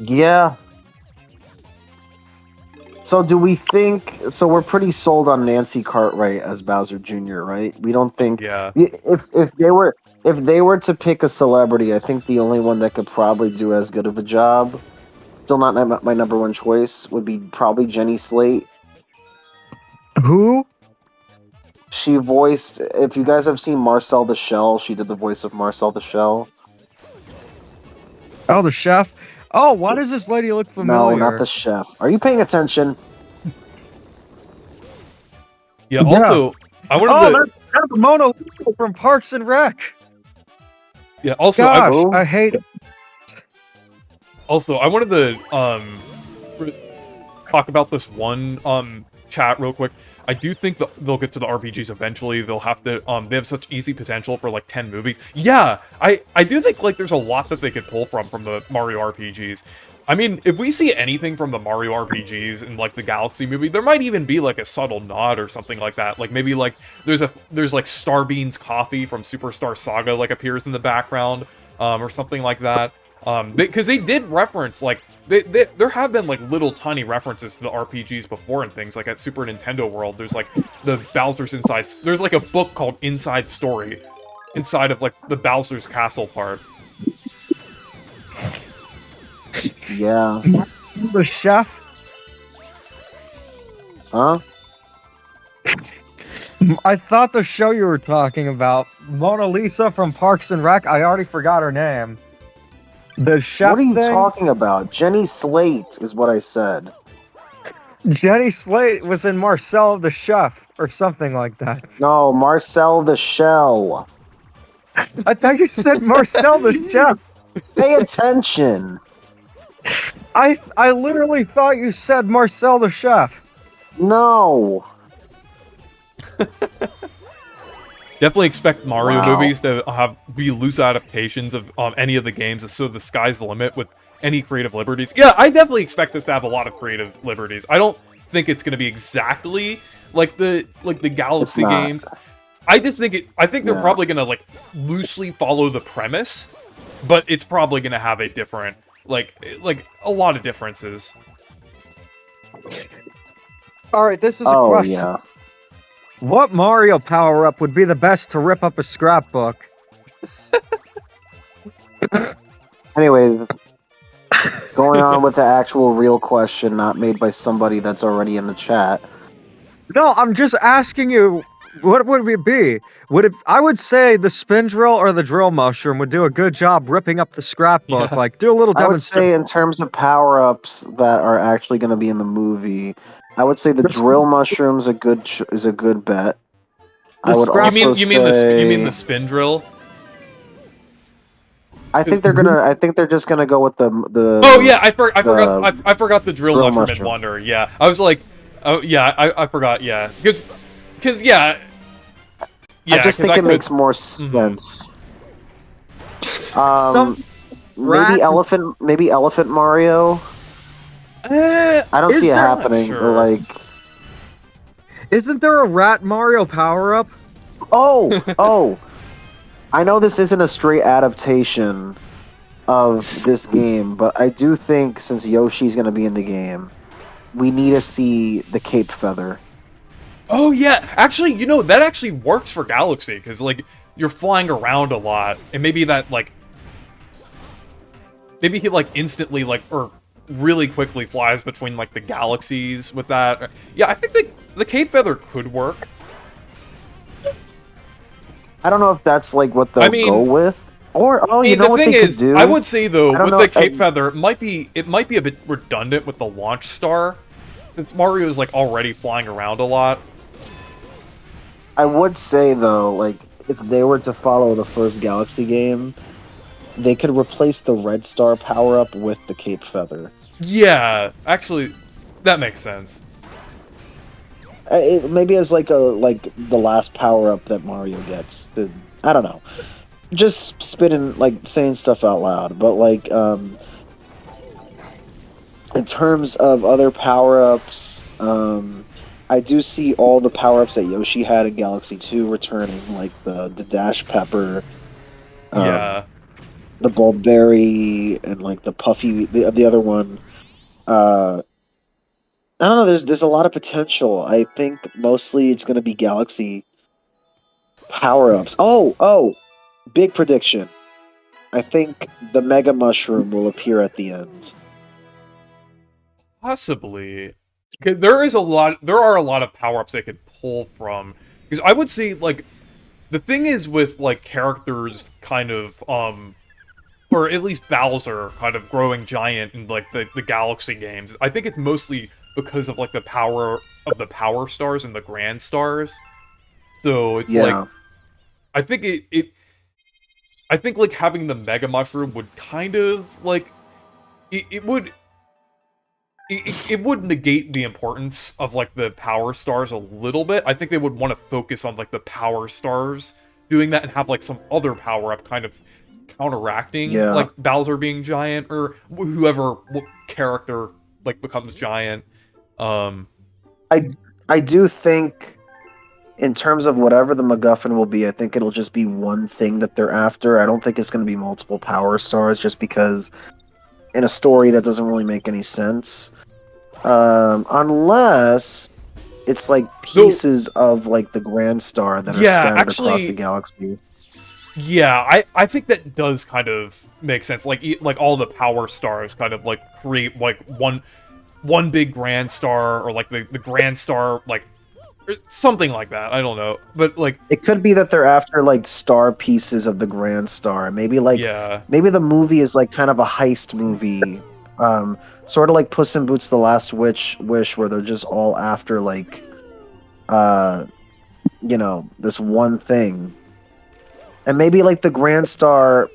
Yeah. So do we think? So we're pretty sold on Nancy Cartwright as Bowser Jr., right? We don't think. Yeah. If they were to pick a celebrity, I think the only one that could probably do as good of a job, still not my number one choice, would be probably Jenny Slate. Who? She voiced. If you guys have seen Marcel the Shell, she did the voice of Marcel the Shell. Oh, the chef. Oh, why does this lady look No, familiar? not the chef. Are you paying attention? Yeah. Also, I wanted Oh, to. that's Mona Lisa from Parks and Rec. Yeah. Also, Gosh, Oh. I hate it. I wanted to talk about this one chat real quick. I do think that they'll get to the RPGs eventually. They'll have to they have such easy potential for like 10 movies. Yeah, I do think like there's a lot that they could pull from the Mario RPGs. I mean, if we see anything from the Mario RPGs in like the Galaxy movie, there might even be like a subtle nod or something like that. Like maybe like there's like Starbean's coffee from Superstar Saga like appears in the background or something like that. Because they did reference like there have been like little tiny references to the RPGs before and things like at Super Nintendo World. There's like the Bowser's Inside. There's like a book called Inside Story, inside of like the Bowser's Castle part. Yeah. The chef. Huh? I thought the show you were talking about, Mona Lisa from Parks and Rec. I already forgot her name. The chef. What are you thing? talking about? Jenny Slate is what I said. Jenny Slate was in Marcel the Chef or something like that. No, Marcel the Shell. I thought you said Marcel the Chef. Pay attention. I literally thought you said Marcel the Chef. No. Definitely expect Mario Wow. movies to be loose adaptations of any of the games, so the sky's the limit with any creative liberties. Yeah, I definitely expect this to have a lot of creative liberties. I don't think it's going to be exactly like the Galaxy It's not. games. I just think I think they're Yeah. probably going to like loosely follow the premise, but it's probably going to have a different like a lot of differences. All right, this is a Oh, question. yeah. What Mario power-up would be the best to rip up a scrapbook? Anyways, going on with the actual real question, not made by somebody that's already in the chat. No, I'm just asking you, what would it be? I would say the spin drill or the drill mushroom would do a good job ripping up the scrapbook. Yeah. Like, do a little I would demonstration. say in terms of power-ups that are actually going to be in the movie, I would say the drill mushroom's is a good bet. I would scrap- also You mean say the spin drill? I think they're just gonna go with the. Oh yeah, I forgot the drill drill mushroom in Wonder. Yeah, I was like, oh yeah, I forgot. Yeah, because yeah. I just 'cause think it could- makes more Mhm. sense. Some rat- Maybe Elephant Mario. I don't Is see it there- happening. Sure. But like, Isn't there a rat Mario power-up? oh, I know this isn't a straight adaptation of this game, but I do think since Yoshi's gonna be in the game, we need to see the Cape Feather. Oh yeah, actually, that actually works for Galaxy because like you're flying around a lot, and maybe that like maybe he like instantly like or really quickly flies between like the galaxies with that. Yeah, I think the Cape Feather could work. I don't know if that's like what they'll I mean- go with, or you know the what thing they is, could do. I would say though, I don't with know, the Cape Feather, it might be a bit redundant with the launch star, since Mario is like already flying around a lot. I would say though, like if they were to follow the first Galaxy game, they could replace the Red Star power up with the Cape Feather. Yeah, actually, that makes sense. Maybe as like the last power up that Mario gets. I don't know. Just spitting saying stuff out loud, but in terms of other power ups, I do see all the power ups that Yoshi had in Galaxy 2 returning, like the Dash Pepper, Yeah. the Bulberry, and like the Puffy, the other one. I don't know. There's a lot of potential. I think mostly it's going to be Galaxy power-ups. Oh, big prediction. I think the Mega Mushroom will appear at the end. Possibly. 'Cause there are a lot of power-ups they could pull from. Because I would say, like, the thing is with, like, characters kind of, or at least Bowser kind of growing giant in like the Galaxy games. I think it's mostly because of like the power of the Power Stars and the Grand Stars. So it's like, I think I think like having the Mega Mushroom would kind of like it would negate the importance of like the Power Stars a little bit. I think they would want to focus on like the Power Stars doing that and have like some other power up kind of counteracting like Bowser being giant or whoever character like becomes giant. I do think in terms of whatever the MacGuffin will be, I think it'll just be one thing that they're after. I don't think it's going to be multiple Power Stars, just because in a story that doesn't really make any sense. Unless it's like pieces of like the Grand Star that are scattered across the galaxy. Yeah, I think that does kind of make sense. Like all the Power Stars kind of like create like one big Grand Star, or like the Grand Star, like or something like that. I don't know, but like it could be that they're after like star pieces of the Grand Star. Maybe like maybe the movie is like kind of a heist movie, sort of like Puss in Boots: The Last Wish, where they're just all after like, you know, this one thing. And maybe like the Grand Star.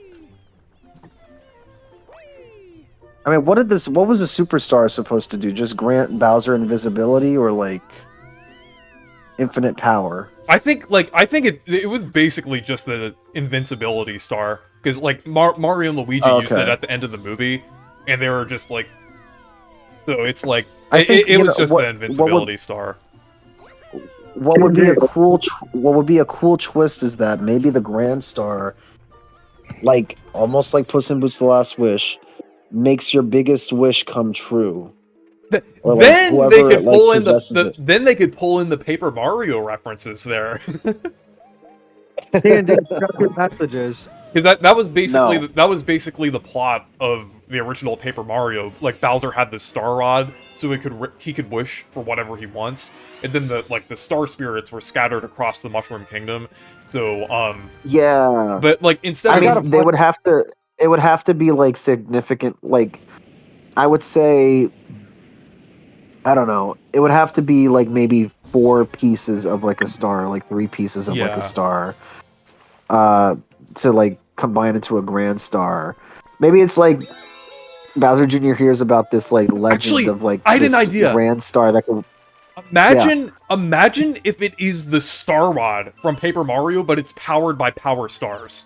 I mean, what was the Superstar supposed to do? Just grant Bowser invisibility, or like infinite power? I think it was basically just the invincibility star, because like Mario and Luigi used it at the end of the movie, and they were just like, so it's like it was just the invincibility star. What would be a cool twist is that maybe the Grand Star, like almost like Puss in Boots: The Last Wish, makes your biggest wish come true. Or then like they could pull in then they could pull in the Paper Mario references there. Messages. Because that was basically the plot of the original Paper Mario. Like Bowser had the Star Rod, so he could wish for whatever he wants, and then the Star Spirits were scattered across the Mushroom Kingdom. So yeah, but like instead it would have to be like significant. Like I would say, I don't know. It would have to be like maybe 4 pieces of like a star, like 3 pieces of like a star, to like combine into a Grand Star. Maybe it's like Bowser Jr. hears about this like legend of like I had an idea. Grand Star that could imagine if it is the Star Rod from Paper Mario, but it's powered by Power Stars,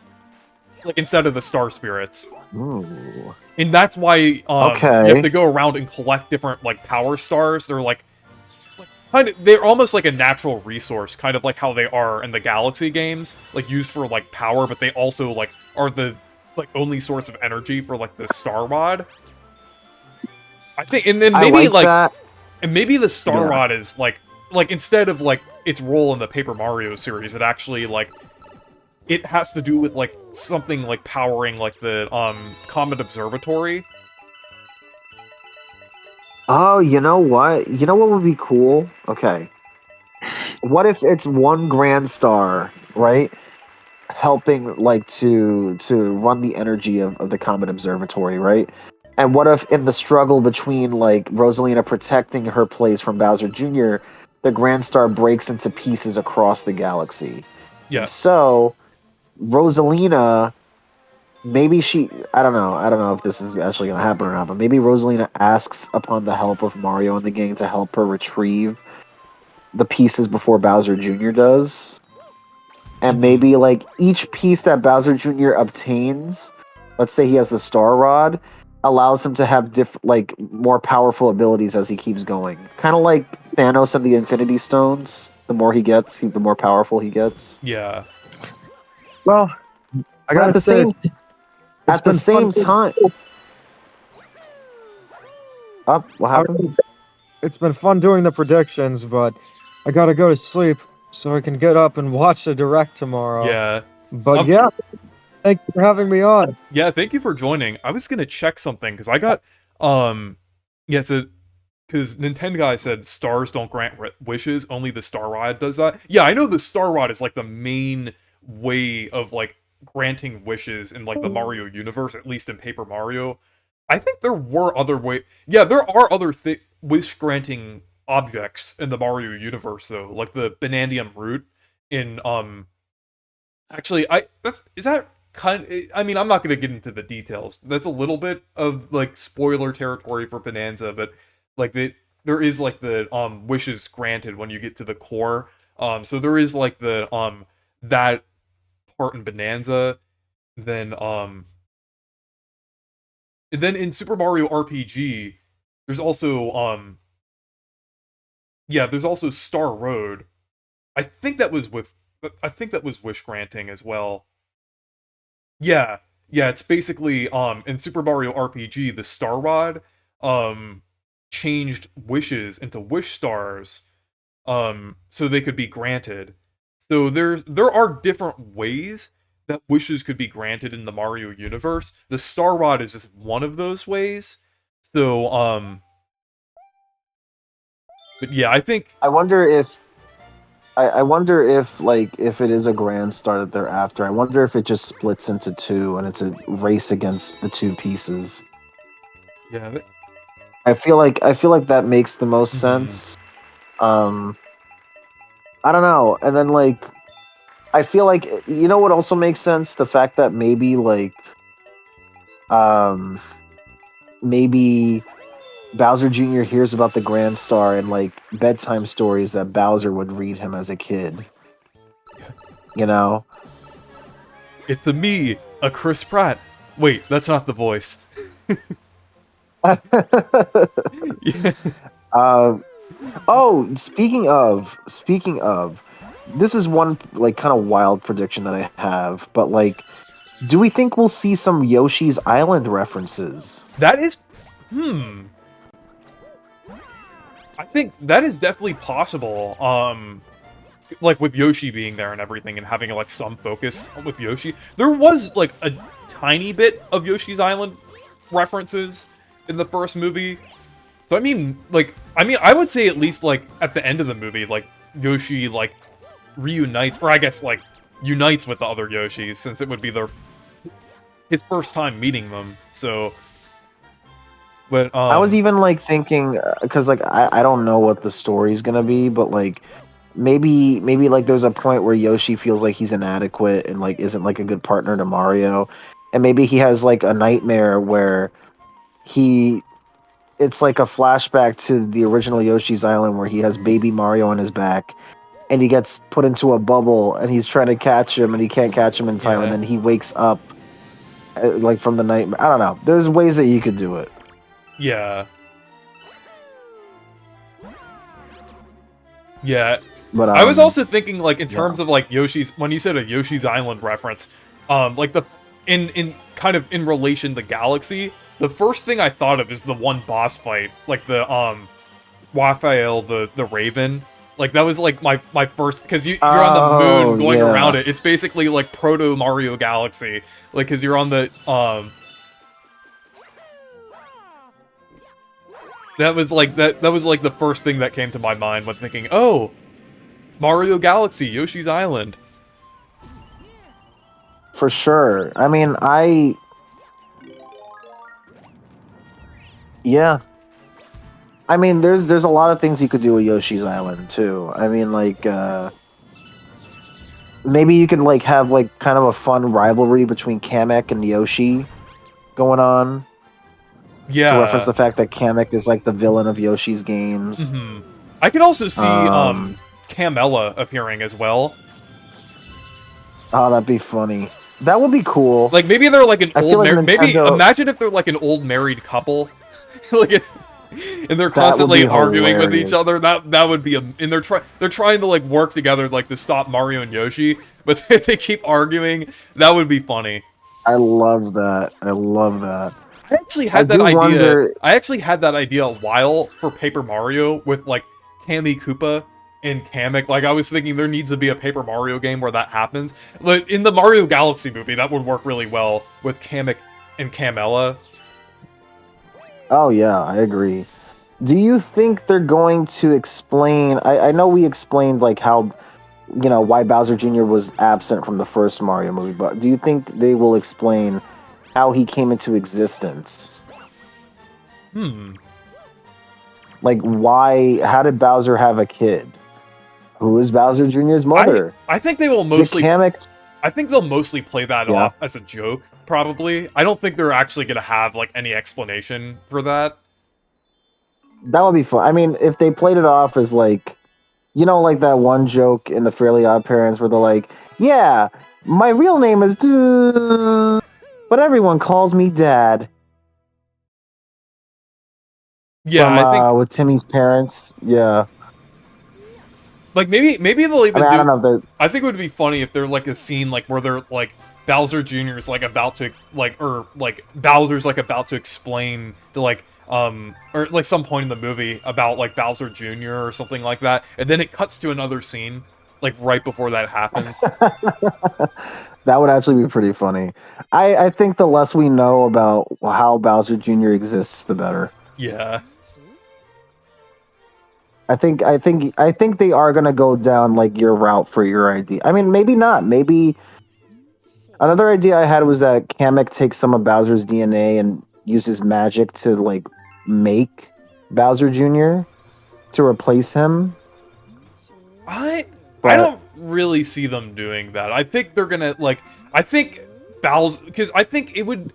like instead of the Star Spirits. Ooh. And that's why you have to go around and collect different like Power Stars. They're like they're almost like a natural resource, kind of like how they are in the Galaxy games, like used for like power, but they also like are the like only source of energy for like the Star Rod. I think, and then maybe and maybe the Star Rod is like instead of like its role in the Paper Mario series, it actually like it has to do with like something like powering like the Comet Observatory. Oh, you know what? You know what would be cool? Okay. What if it's one Grand Star, right? Helping like to run the energy of the Comet Observatory, right? And what if in the struggle between like Rosalina protecting her place from Bowser Jr., the Grand Star breaks into pieces across the galaxy? Yeah. And so Rosalina, maybe I don't know if this is actually going to happen or not, but maybe Rosalina asks upon the help of Mario and the gang to help her retrieve the pieces before Bowser Jr. does. And maybe like each piece that Bowser Jr. obtains, let's say he has the Star Rod, allows him to have like more powerful abilities as he keeps going. Kind of like Thanos and the Infinity Stones. The more he gets, the more powerful he gets. Yeah. Well, I got at the same time. What happened? It's been fun doing the predictions, but I gotta go to sleep so I can get up and watch the direct tomorrow. Yeah. But thank you for having me on. Yeah, thank you for joining. I was gonna check something because I got because Nintendo guy said stars don't grant wishes, only the Star Rod does that. Yeah, I know the Star Rod is like the main way of like granting wishes in like the Mario universe, at least in Paper Mario. I think there were other yeah, there are other wish granting objects in the Mario universe though, like the Bananium root in actually is that kind of, I mean, I'm not going to get into the details. That's a little bit of like spoiler territory for Bonanza, but like there is like the wishes granted when you get to the core. So there is like the that part in Bonanza, then and then in Super Mario RPG, there's also yeah, there's also Star Road. I think that was wish granting as well. Yeah. Yeah, it's basically in Super Mario RPG, the Star Rod changed wishes into wish stars so they could be granted. So there are different ways that wishes could be granted in the Mario universe. The Star Rod is just one of those ways. So but yeah, I think I wonder if like if it is a Grand Star that they're after. I wonder if it just splits into two and it's a race against the two pieces. yeah, I feel like that makes the most Mhm. sense. I don't know. And then like I feel like, you know what also makes sense? The fact that maybe like maybe Bowser Jr. hears about the Grand Star and like bedtime stories that Bowser would read him as a kid. You know? it's a Chris Pratt. Wait, that's not the voice. Yeah. Oh, speaking of, this is one like kind of wild prediction that I have, but like, do we think we'll see some Yoshi's Island references? That is I think that is definitely possible. Like with Yoshi being there and everything and having like some focus with Yoshi. There was like a tiny bit of Yoshi's Island references in the first movie. So I mean, I would say at least like at the end of the movie, like Yoshi like reunites, or I guess like unites with the other Yoshis, since it would be his first time meeting them. So, but I was even like thinking, because like I don't know what the story's gonna be, but like maybe like there's a point where Yoshi feels like he's inadequate and like isn't like a good partner to Mario, and maybe he has like a nightmare where it's like a flashback to the original Yoshi's Island where he has baby Mario on his back and he gets put into a bubble and he's trying to catch him and he can't catch him in time, and then he wakes up like from the nightmare. I don't know. There's ways that you could do it. yeah. Yeah. But I was also thinking like in terms of like Yoshi's, when you said a Yoshi's Island reference, like in kind of in relation to Galaxy, the first thing I thought of is the one boss fight, like the Raphael the Raven. Like that was like my first, because you're on the moon going around it. It's basically like proto Mario Galaxy, like because you're on the that was like the first thing that came to my mind when thinking, oh, Mario Galaxy, Yoshi's Island. For sure. I mean, yeah. I mean, there's a lot of things you could do with Yoshi's Island too. I mean, like maybe you can like have like kind of a fun rivalry between Kamek and Yoshi going on. Yeah. To reference the fact that Kamek is like the villain of Yoshi's games. Mm-hmm. I could also see Camella appearing as well. Oh, that'd be funny. That would be cool. Like maybe they're like an old maybe Nintendo... imagine if they're like an old married couple. Like and they're constantly arguing with each other. That would be and they're trying to like work together like to stop Mario and Yoshi, but they keep arguing. That would be funny. I love that. I love that. I actually had that idea a while for Paper Mario with like Kammy Koopa and Kamek. Like I was thinking there needs to be a Paper Mario game where that happens. Like in the Mario Galaxy movie, that would work really well with Kamek and Camella. Oh yeah, I agree. Do you think they're going to explain? I know we explained like how why Bowser Jr. was absent from the first Mario movie, but do you think they will explain how he came into existence? Like, how did Bowser have a kid? Who is Bowser Jr.'s mother? I think they will mostly. Kamek... I think they'll mostly play that off as a joke. Probably. I don't think they're actually gonna have like any explanation for that. That would be fun. I mean, if they played it off as like, like that one joke in the Fairly Odd Parents where they're like, "Yeah, my real name is, but everyone calls me Dad." Yeah, I think with Timmy's parents. Yeah. Like maybe they'll even I don't know I think it would be funny if they're like a scene like where they're like Bowser Jr. is like about to Bowser's like about to explain to like or like some point in the movie about like Bowser Jr. or something like that, and then it cuts to another scene like right before that happens. That would actually be pretty funny. I think the less we know about how Bowser Jr. exists, the better. Yeah. I think they are gonna go down like your route for your idea. I mean, maybe not. Maybe another idea I had was that Kamek takes some of Bowser's DNA and uses magic to like make Bowser Jr. to replace him. I don't really see them doing that. I think they're gonna like. I think Bowser, because I think it would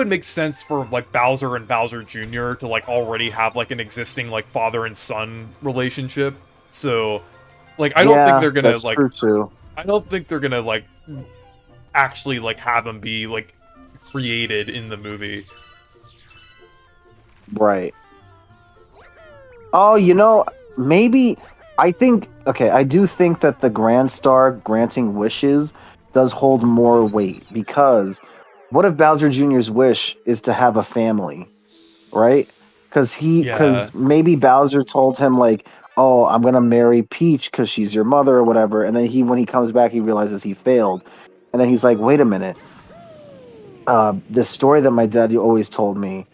make sense for like Bowser and Bowser Jr. to like already have like an existing like father and son relationship. So, like, I don't think they're gonna that's like. True too. I don't think they're gonna like actually like have them be like created in the movie. Right. Oh, maybe I do think that the Grand Star granting wishes does hold more weight, because what if Bowser Jr.'s wish is to have a family, right? Because maybe Bowser told him like, "Oh, I'm gonna marry Peach because she's your mother," or whatever, and then when he comes back, he realizes he failed, and then he's like, "Wait a minute, this story that my dad always told me,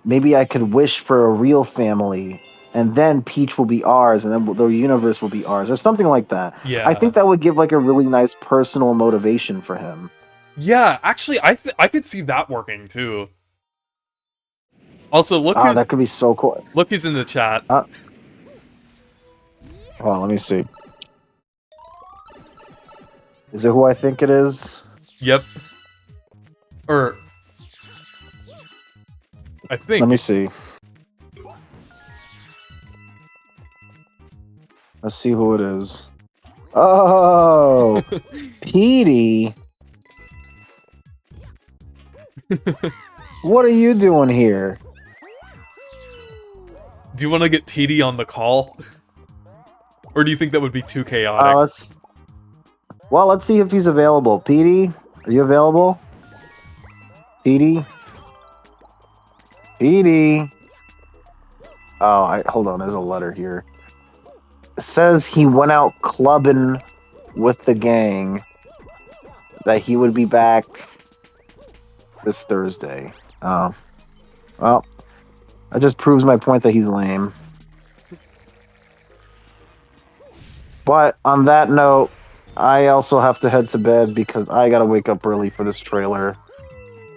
maybe I could wish for a real family, and then Peach will be ours, and then the universe will be ours," or something like that. Yeah. I think that would give like a really nice personal motivation for him. Yeah, actually, I could see that working too. Also, look that could be so cool. Look who's in the chat. Hold on, let me see. Is it who I think it is? Yep. Or I think. Let me see. Let's see who it is. Oh, Petey. What are you doing here? Do you want to get Petey on the call? Or do you think that would be too chaotic? Let's see if he's available. Petey, are you available? Petey? Petey? Oh, hold on, there's a letter here. It says he went out clubbing with the gang. That he would be back this Thursday. Oh. Well, that just proves my point that he's lame. But on that note, I also have to head to bed because I gotta wake up early for this trailer.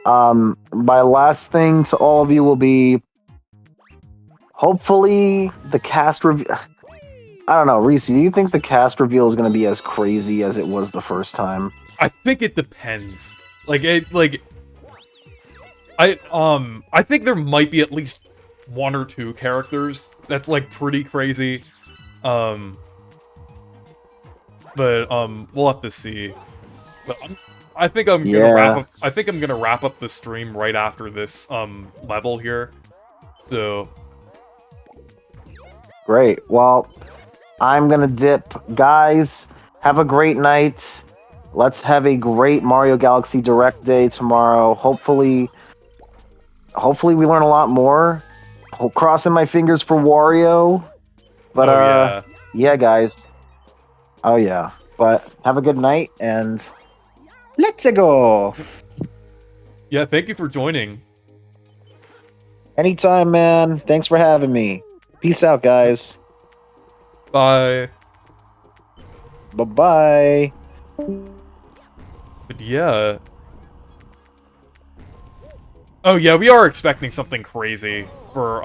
My last thing to all of you will be, hopefully the cast reveal. I don't know, Reese, do you think the cast reveal is gonna be as crazy as it was the first time? I think it depends. I think there might be at least one or two characters that's like pretty crazy. But we'll have to see. But I think I'm gonna wrap up. I think I'm gonna wrap up the stream right after this level here. So great. Well, I'm gonna dip, guys. Have a great night. Let's have a great Mario Galaxy Direct Day tomorrow. Hopefully we learn a lot more. Crossing my fingers for Wario. But yeah, guys. Oh yeah. But have a good night and let's go. Yeah, thank you for joining. Anytime, man. Thanks for having me. Peace out, guys. Bye. Bye-bye. But yeah. Oh yeah, we are expecting something crazy for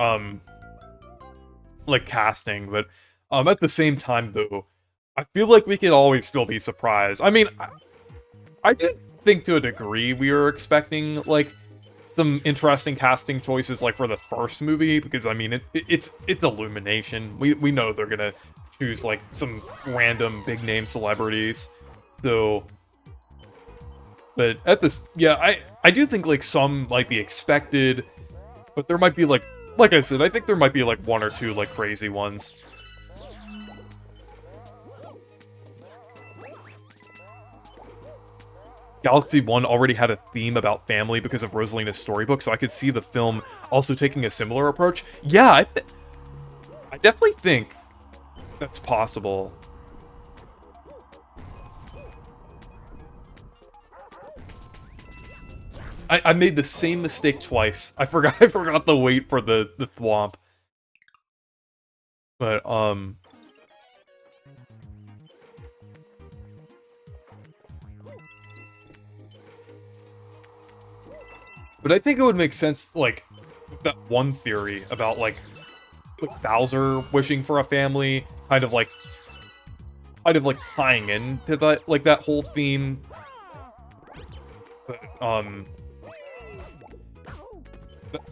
like casting, but at the same time though, I feel like we could always still be surprised. I mean, I do think to a degree we are expecting like some interesting casting choices like for the first movie, because I mean it's Illumination. We know they're gonna choose like some random big name celebrities. So but at this, yeah, I do think like some might be expected, but there might be like I said, I think there might be like one or two like crazy ones. Galaxy 1 already had a theme about family because of Rosalina's storybook, so I could see the film also taking a similar approach. Yeah, I definitely think that's possible. I made the same mistake twice. I forgot to wait for the thwomp. But I think it would make sense, like, that one theory about, like Bowser wishing for a family, kind of like tying into that, like, that whole theme. But,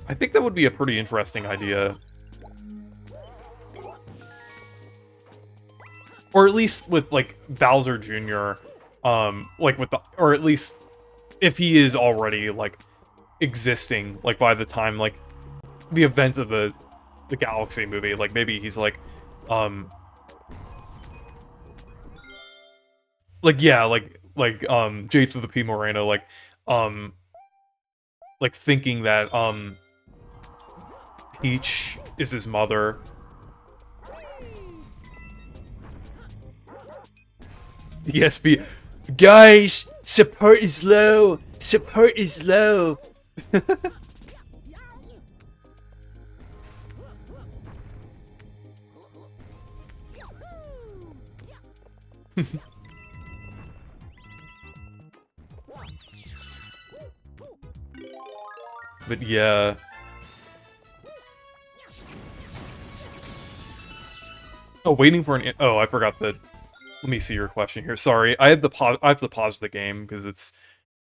I think that would be a pretty interesting idea. Or at least with, like, Bowser Jr., like, with the, or at least if he is already, like, existing, like, by the time, like, the event of the Galaxy movie, like, maybe he's, like, yeah, J to the P Moreno, like thinking that, Peach is his mother. DSP. Guys, support is low! Support is low! But yeah. Oh, waiting for an... Oh, I forgot that... Let me see your question here. Sorry, I have to pause the game, because it's...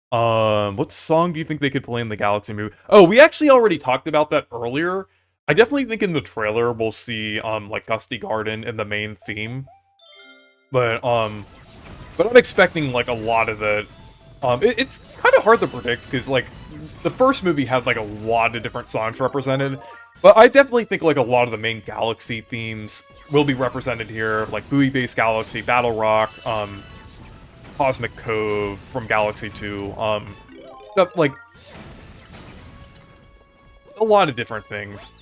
what song do you think they could play in the Galaxy movie? Oh, we actually already talked about that earlier. I definitely think in the trailer we'll see, like, Gusty Garden in the main theme. But I'm expecting, like, a lot of the... it's kind of hard to predict, because, like, the first movie had, like, a lot of different songs represented. But I definitely think, like, a lot of the main Galaxy themes will be represented here. Like, Bowie Base Galaxy, Battle Rock, Cosmic Cove from Galaxy 2, stuff, like, a lot of different things.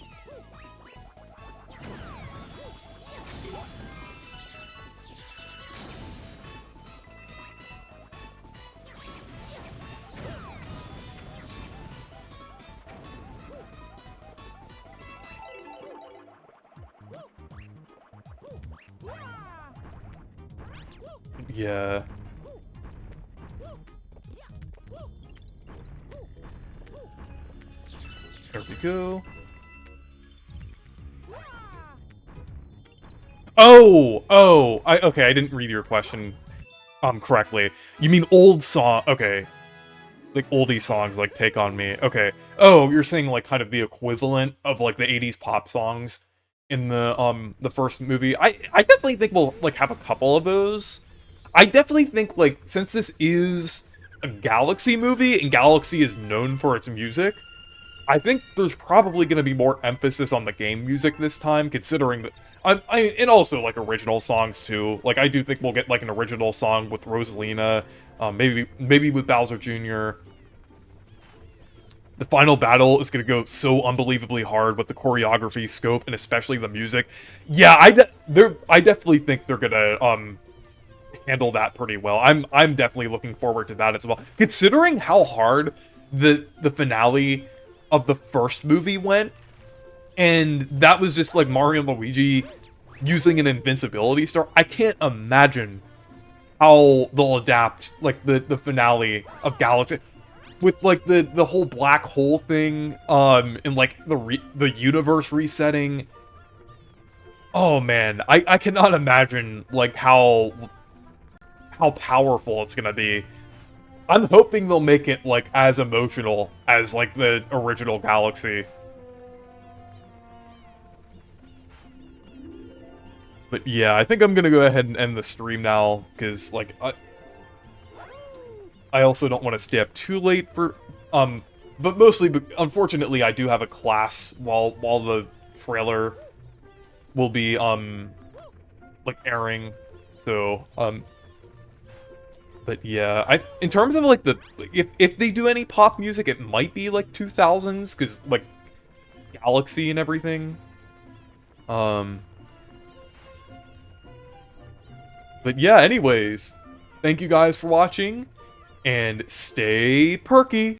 Yeah. There we go. Oh, okay, I didn't read your question correctly. You mean old song? Okay, like oldie songs, like "Take on Me." Okay. Oh, you're saying like kind of the equivalent of like the '80s pop songs in the first movie. I definitely think we'll like have a couple of those. I definitely think like since this is a Galaxy movie and Galaxy is known for its music, I think there's probably going to be more emphasis on the game music this time, considering that... and also, like, original songs, too. Like, I do think we'll get, like, an original song with Rosalina, maybe with Bowser Jr. The final battle is going to go so unbelievably hard with the choreography, scope, and especially the music. Yeah, I definitely think they're going to, handle that pretty well. I'm definitely looking forward to that as well. Considering how hard the finale of the first movie went, and that was just like Mario and Luigi using an invincibility star, I can't imagine how they'll adapt, like, the finale of Galaxy. With, like, the whole black hole thing, and, like, the universe resetting. Oh, man. I cannot imagine, like, how powerful it's gonna be. I'm hoping they'll make it, like, as emotional as, like, the original Galaxy. But yeah, I think I'm gonna go ahead and end the stream now, because, like, I also don't want to stay up too late for, but mostly, unfortunately, I do have a class while the trailer will be, like, airing, so, but yeah, in terms of, like, if they do any pop music, it might be, like, 2000s, because, like, Galaxy and everything, but yeah, anyways, thank you guys for watching, and stay perky!